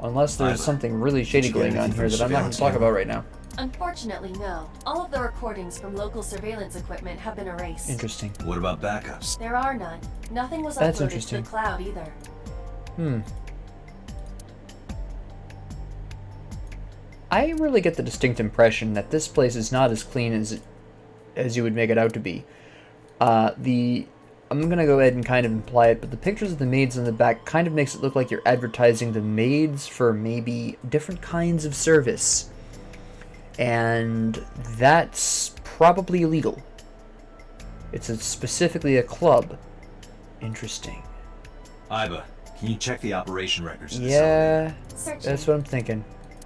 Speaker 1: Unless there's something really shady
Speaker 2: Did you get
Speaker 1: going on
Speaker 2: anything
Speaker 1: here
Speaker 2: from
Speaker 1: that I'm not going to
Speaker 2: surveillance
Speaker 1: talk about right now.
Speaker 4: Unfortunately, no. All of the recordings from local surveillance equipment have been erased.
Speaker 1: Interesting.
Speaker 2: What about backups?
Speaker 4: There are none. Nothing was
Speaker 1: That's
Speaker 4: uploaded to
Speaker 1: interesting.
Speaker 4: the cloud either.
Speaker 1: I really get the distinct impression that this place is not as clean as you would make it out to be. I'm gonna go ahead and kind of imply it, but the pictures of the maids in the back kind of makes it look like you're advertising the maids for maybe different kinds of service. And that's probably illegal. It's specifically a club. Interesting.
Speaker 2: Iba, can you check the operation records? of this
Speaker 1: Yeah,
Speaker 4: Searching.
Speaker 1: that's what I'm thinking.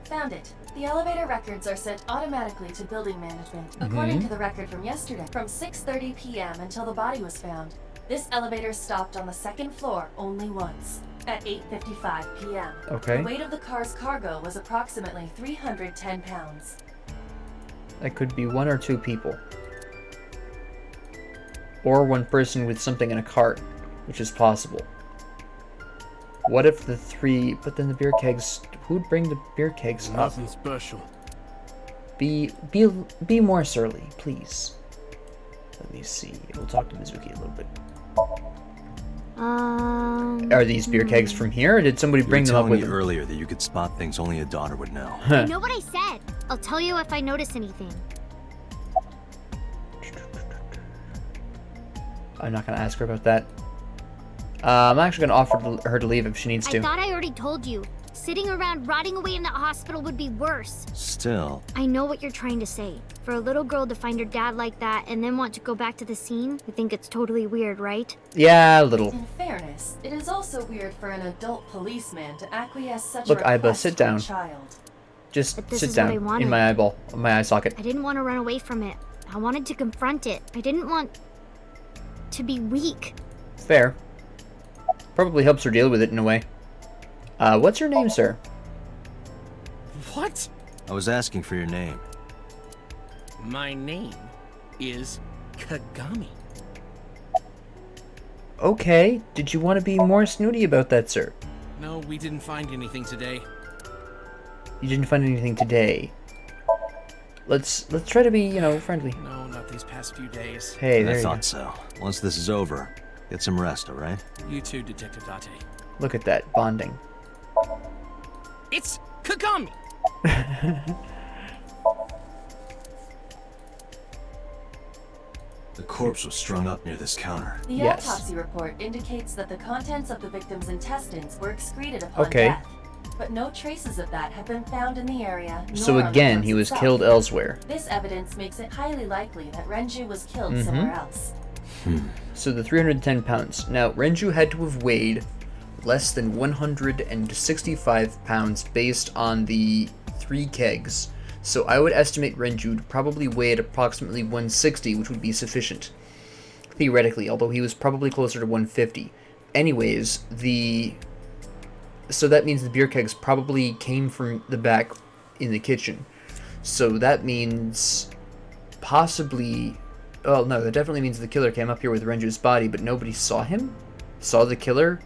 Speaker 4: Found it. The elevator records are sent automatically to building management, according to the record from yesterday. From 6:30 p.m. until the body was found, this elevator stopped on the 2nd floor only once, at 8:55 p.m.
Speaker 1: Okay.
Speaker 4: The weight of the car's cargo was approximately 310 pounds.
Speaker 1: That could be 1 or 2 people. Or 1 person with something in a cart, which is possible. What if the 3... But then the beer kegs... Who'd bring the beer kegs up?
Speaker 8: Nothing special.
Speaker 1: Be more surly, please. Let me see. We'll talk to Mizuki a little bit. Are these beer kegs from here, or did somebody
Speaker 2: You
Speaker 1: bring
Speaker 2: were
Speaker 1: them up
Speaker 2: telling
Speaker 1: with
Speaker 2: me
Speaker 1: them?
Speaker 2: earlier that you could spot things only a daughter would know.
Speaker 3: I know what I said. I'll tell you if I notice anything.
Speaker 1: I'm not gonna ask her about that. I'm actually gonna offer her to leave if she needs
Speaker 3: I
Speaker 1: to.
Speaker 3: thought I already told you. Sitting around rotting away in that hospital would be worse.
Speaker 2: Still,
Speaker 3: I know what you're trying to say. For a little girl to find her dad like that and then want to go back to the scene, you think it's totally weird, right?
Speaker 1: Yeah, a little.
Speaker 4: In fairness, it is also weird for an adult policeman to acquiesce such
Speaker 1: Look,
Speaker 4: a
Speaker 1: Iba,
Speaker 4: request
Speaker 1: sit
Speaker 4: from
Speaker 1: down.
Speaker 4: a child.
Speaker 1: Just
Speaker 3: But this
Speaker 1: sit
Speaker 3: is what I
Speaker 1: down
Speaker 3: wanted.
Speaker 1: in my eyeball, my eye socket.
Speaker 3: I didn't want to run away from it. I wanted to confront it. I didn't want to be weak.
Speaker 1: Fair. Probably helps her deal with it in a way. What's your name, sir?
Speaker 8: What?
Speaker 2: I was asking for your name.
Speaker 8: My name is Kagami.
Speaker 1: Okay, did you want to be more snooty about that, sir?
Speaker 8: No, we didn't find anything today.
Speaker 1: You didn't find anything today. Let's try to be, friendly.
Speaker 8: No, not these past few days.
Speaker 1: Hey,
Speaker 2: I
Speaker 1: there you go.
Speaker 2: thought so. Once this is over, get some rest, alright?
Speaker 8: You too, Detective Date.
Speaker 1: Look at that bonding.
Speaker 8: It's Kagami!
Speaker 2: The corpse was strung up near this counter.
Speaker 4: The
Speaker 1: Yes.
Speaker 4: autopsy report indicates that the contents of the victim's intestines were excreted upon
Speaker 1: Okay.
Speaker 4: death, but no traces of that have been found in the area.
Speaker 1: So
Speaker 4: nor on the
Speaker 1: again,
Speaker 4: corpse
Speaker 1: he was
Speaker 4: itself.
Speaker 1: killed elsewhere.
Speaker 4: This evidence makes it highly likely that Renju was killed
Speaker 1: Mm-hmm.
Speaker 4: somewhere else.
Speaker 1: So the 310 pounds. Now, Renju had to have weighed less than 165 pounds based on the 3 kegs. So I would estimate Renju to probably weigh at approximately 160, which would be sufficient. Theoretically, although he was probably closer to 150. Anyways, so that means the beer kegs probably came from the back in the kitchen. So that means possibly... Oh, no, that definitely means the killer came up here with Renju's body, but nobody saw him? Saw the killer?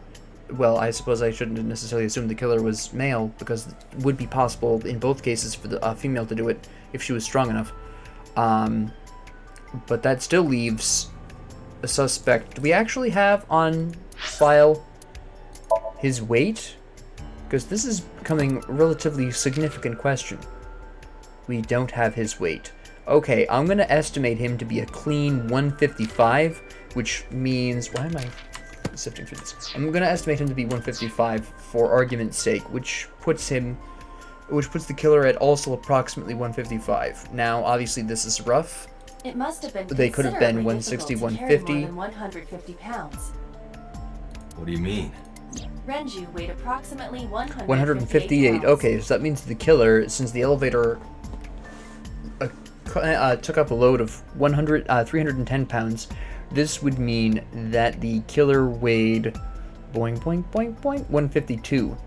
Speaker 1: Well, I suppose I shouldn't necessarily assume the killer was male, because it would be possible in both cases for the female to do it if she was strong enough. But that still leaves a suspect. Do we actually have on file his weight? Because this is becoming a relatively significant question. We don't have his weight. Okay, I'm going to estimate him to be a clean 155, which means... Why am I sifting through this? I'm going to estimate him to be 155 for argument's sake, which puts the killer at also approximately 155. Now, obviously, this is rough.
Speaker 4: It must have been
Speaker 1: They could have been
Speaker 4: considerably
Speaker 1: 160,
Speaker 4: difficult to carry
Speaker 1: 150.
Speaker 4: more than 150 pounds.
Speaker 2: What do you mean?
Speaker 4: Renju weighed approximately
Speaker 1: 158.
Speaker 4: pounds.
Speaker 1: Okay, so that means the killer, since the elevator took up a load of 310 pounds, this would mean that the killer weighed 152.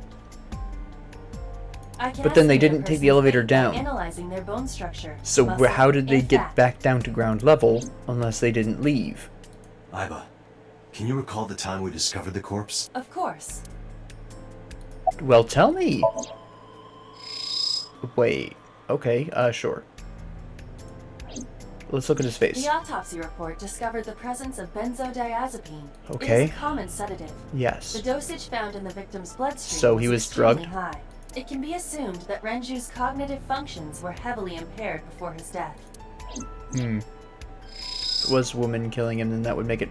Speaker 1: But then they didn't take the elevator down.
Speaker 4: Analyzing their bone structure,
Speaker 1: So
Speaker 4: muscle,
Speaker 1: how did they
Speaker 4: and
Speaker 1: get
Speaker 4: fat.
Speaker 1: back down to ground level unless they didn't leave?
Speaker 2: Iba, can you recall the time we discovered the corpse?
Speaker 4: Of course.
Speaker 1: Well, tell me. Wait. Okay, sure. Let's look at his face.
Speaker 4: The autopsy report discovered the presence of benzodiazepine.
Speaker 1: Okay.
Speaker 4: It is a common sedative. The
Speaker 1: Yes.
Speaker 4: dosage found in the victim's bloodstream
Speaker 1: So he was
Speaker 4: extremely
Speaker 1: drugged?
Speaker 4: high. It can be assumed that Renju's cognitive functions were heavily impaired before his death.
Speaker 1: If it was a woman killing him, then that would make it...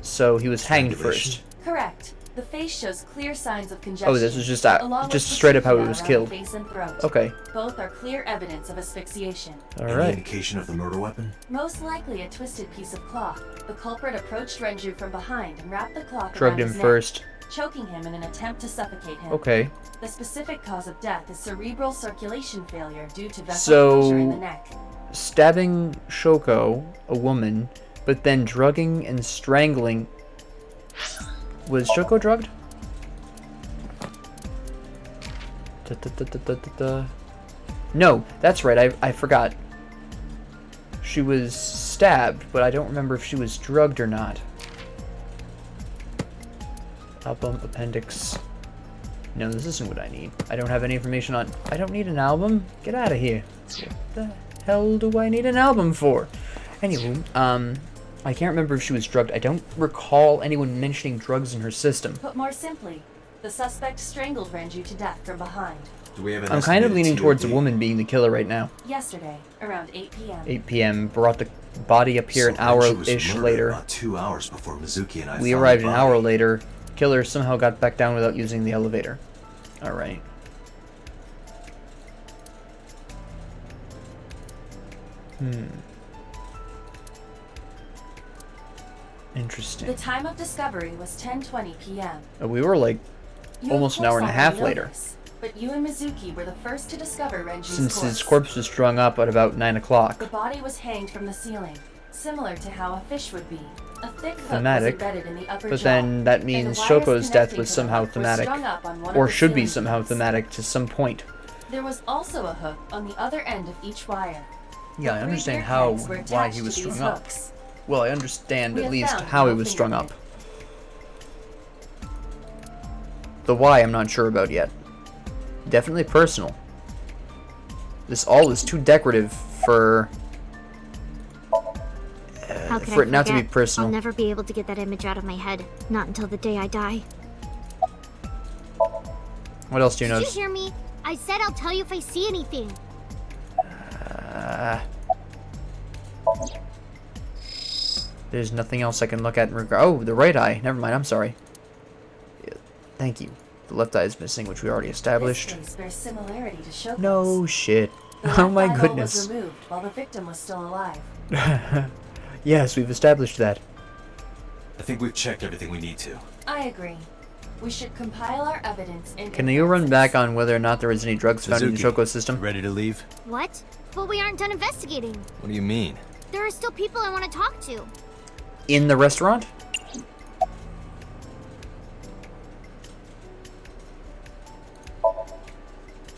Speaker 1: So he was hanged first.
Speaker 4: Correct. The face shows clear signs of congestion.
Speaker 1: Oh, this was just
Speaker 4: along with
Speaker 1: straight up how he
Speaker 4: peculiar
Speaker 1: was
Speaker 4: around
Speaker 1: killed.
Speaker 4: the face and throat.
Speaker 1: Okay.
Speaker 4: Both are clear evidence of asphyxiation.
Speaker 2: Any
Speaker 1: Alright.
Speaker 2: indication of the murder weapon?
Speaker 4: Most likely a twisted piece of cloth. The culprit approached Renju from behind and wrapped the cloth
Speaker 1: Drugged
Speaker 4: around
Speaker 1: him
Speaker 4: his neck,
Speaker 1: first.
Speaker 4: choking him in an attempt to suffocate him.
Speaker 1: Okay.
Speaker 4: The specific cause of death is cerebral circulation failure due to vessel
Speaker 1: So-
Speaker 4: closure in the neck.
Speaker 1: Stabbing Shoko, a woman, but then drugging and strangling... Was Shoko drugged? No, that's right, I forgot. She was stabbed, but I don't remember if she was drugged or not. Album, appendix. No, this isn't what I need. I don't have any information on... I don't need an album? Get out of here. What the hell do I need an album for? Anywho, I can't remember if she was drugged. I don't recall anyone mentioning drugs in her system.
Speaker 4: Put more simply, the suspect strangled Renju to death from behind.
Speaker 2: Do we have an
Speaker 1: I'm kind of
Speaker 2: estimated
Speaker 1: leaning towards a
Speaker 2: TOD?
Speaker 1: woman being the killer right now.
Speaker 4: Yesterday, around 8 p.m.
Speaker 1: 8 p.m. Brought the body up here
Speaker 2: So
Speaker 1: an
Speaker 2: Renju was
Speaker 1: hour-ish
Speaker 2: murdered
Speaker 1: later.
Speaker 2: About 2 hours before Mizuki and I
Speaker 1: We
Speaker 2: found
Speaker 1: arrived
Speaker 2: the
Speaker 1: an
Speaker 2: body.
Speaker 1: hour later. Killer somehow got back down without using the elevator. Alright. Interesting.
Speaker 4: The time of discovery was 10:20 p.m.
Speaker 1: We were like
Speaker 4: You,
Speaker 1: almost
Speaker 4: of
Speaker 1: an hour
Speaker 4: course,
Speaker 1: and a half
Speaker 4: already know
Speaker 1: later.
Speaker 4: this, but you and Mizuki were the first to discover Renju's
Speaker 1: Since
Speaker 4: corpse.
Speaker 1: his corpse was strung up at about 9
Speaker 4: The
Speaker 1: o'clock.
Speaker 4: body was hanged from the ceiling, similar to how a fish would be. A thick hook
Speaker 1: Thematic,
Speaker 4: was embedded in the upper
Speaker 1: But
Speaker 4: jaw,
Speaker 1: then that
Speaker 4: and the
Speaker 1: means
Speaker 4: wires
Speaker 1: Shoko's death
Speaker 4: connecting
Speaker 1: was
Speaker 4: to the
Speaker 1: somehow
Speaker 4: hook were
Speaker 1: thematic.
Speaker 4: strung up on one
Speaker 1: Or
Speaker 4: of the
Speaker 1: should be
Speaker 4: ceiling
Speaker 1: somehow
Speaker 4: beams.
Speaker 1: thematic to some point.
Speaker 4: There was also a hook on the other end of each wire.
Speaker 1: Yeah, I
Speaker 4: The
Speaker 1: understand
Speaker 4: beer
Speaker 1: how,
Speaker 4: kegs were
Speaker 1: why
Speaker 4: attached
Speaker 1: he was
Speaker 4: to these
Speaker 1: strung up.
Speaker 4: hooks.
Speaker 1: Well, I understand
Speaker 4: We
Speaker 1: at
Speaker 4: have
Speaker 1: least
Speaker 4: found
Speaker 1: how he
Speaker 4: no
Speaker 1: was strung up.
Speaker 4: fingerprint.
Speaker 1: The why I'm not sure about yet. Definitely personal. This all is too decorative for
Speaker 3: How could
Speaker 1: for
Speaker 3: I
Speaker 1: it not to be
Speaker 3: forget?
Speaker 1: personal.
Speaker 3: I'll never be able to get that image out of my head. Not until the day I die.
Speaker 1: What else do you
Speaker 3: Did you
Speaker 1: notice?
Speaker 3: hear me? I said I'll tell you if I see anything.
Speaker 1: There's nothing else I can look at in regard. Oh, the right eye. Never mind. I'm sorry. Thank you. The left eye is missing, which we already established.
Speaker 4: This case bears similarity to Shoko's.
Speaker 1: No shit.
Speaker 4: The
Speaker 1: Oh my
Speaker 4: left eyeball
Speaker 1: goodness.
Speaker 4: was removed while the victim was still alive.
Speaker 1: Yes, we've established that.
Speaker 2: I think we've checked everything we need to.
Speaker 4: I agree. We should compile our evidence and
Speaker 1: Can you run back on whether or not there was any drugs found in the
Speaker 2: Suzuki,
Speaker 1: Shoko system?
Speaker 2: ready to leave?
Speaker 3: What? But we aren't done investigating.
Speaker 2: What do you mean?
Speaker 3: There are still people I want to talk to.
Speaker 1: In the restaurant?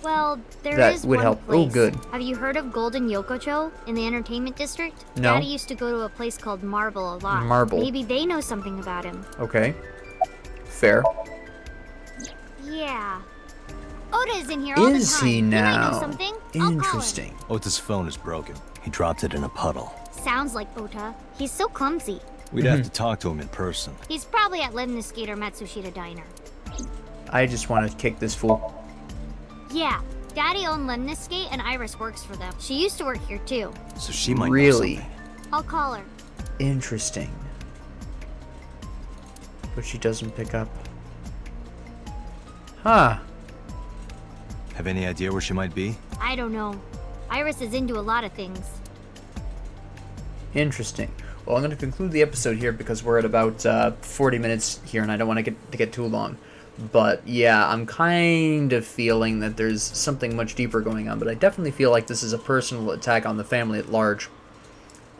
Speaker 3: Well, there
Speaker 1: That
Speaker 3: is
Speaker 1: would
Speaker 3: one
Speaker 1: help.
Speaker 3: place.
Speaker 1: Oh, good.
Speaker 3: Have you heard of Golden Yokocho in the entertainment district?
Speaker 1: No.
Speaker 3: Daddy used to go to a place called Marble a lot.
Speaker 1: Marble.
Speaker 3: Maybe they know something about him.
Speaker 1: Okay. Fair.
Speaker 3: Yeah. Oda is in here all the time.
Speaker 1: Is he
Speaker 3: He might
Speaker 1: now?
Speaker 3: know something. I'll call him.
Speaker 1: Interesting.
Speaker 2: Ota's phone is broken. He dropped it in a puddle.
Speaker 3: Sounds like Ota. He's so clumsy.
Speaker 2: We'd have to talk to him in person.
Speaker 3: He's probably at Lemniscate or Matsushita Diner.
Speaker 1: I just want to kick this fool.
Speaker 3: Yeah. Daddy owned Lemniscate and Iris works for them. She used to work here too.
Speaker 2: So she might know
Speaker 1: Really?
Speaker 2: something.
Speaker 3: I'll call her.
Speaker 1: Interesting. But she doesn't pick up. Huh.
Speaker 2: Have any idea where she might be?
Speaker 3: I don't know. Iris is into a lot of things.
Speaker 1: Interesting. Well, I'm going to conclude the episode here because we're at about 40 minutes here, and I don't want to get too long. But yeah, I'm kind of feeling that there's something much deeper going on, but I definitely feel like this is a personal attack on the family at large.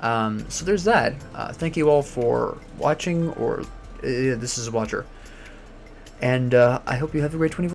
Speaker 1: So there's that. Thank you all for watching, or this is a watcher. And I hope you have a great 24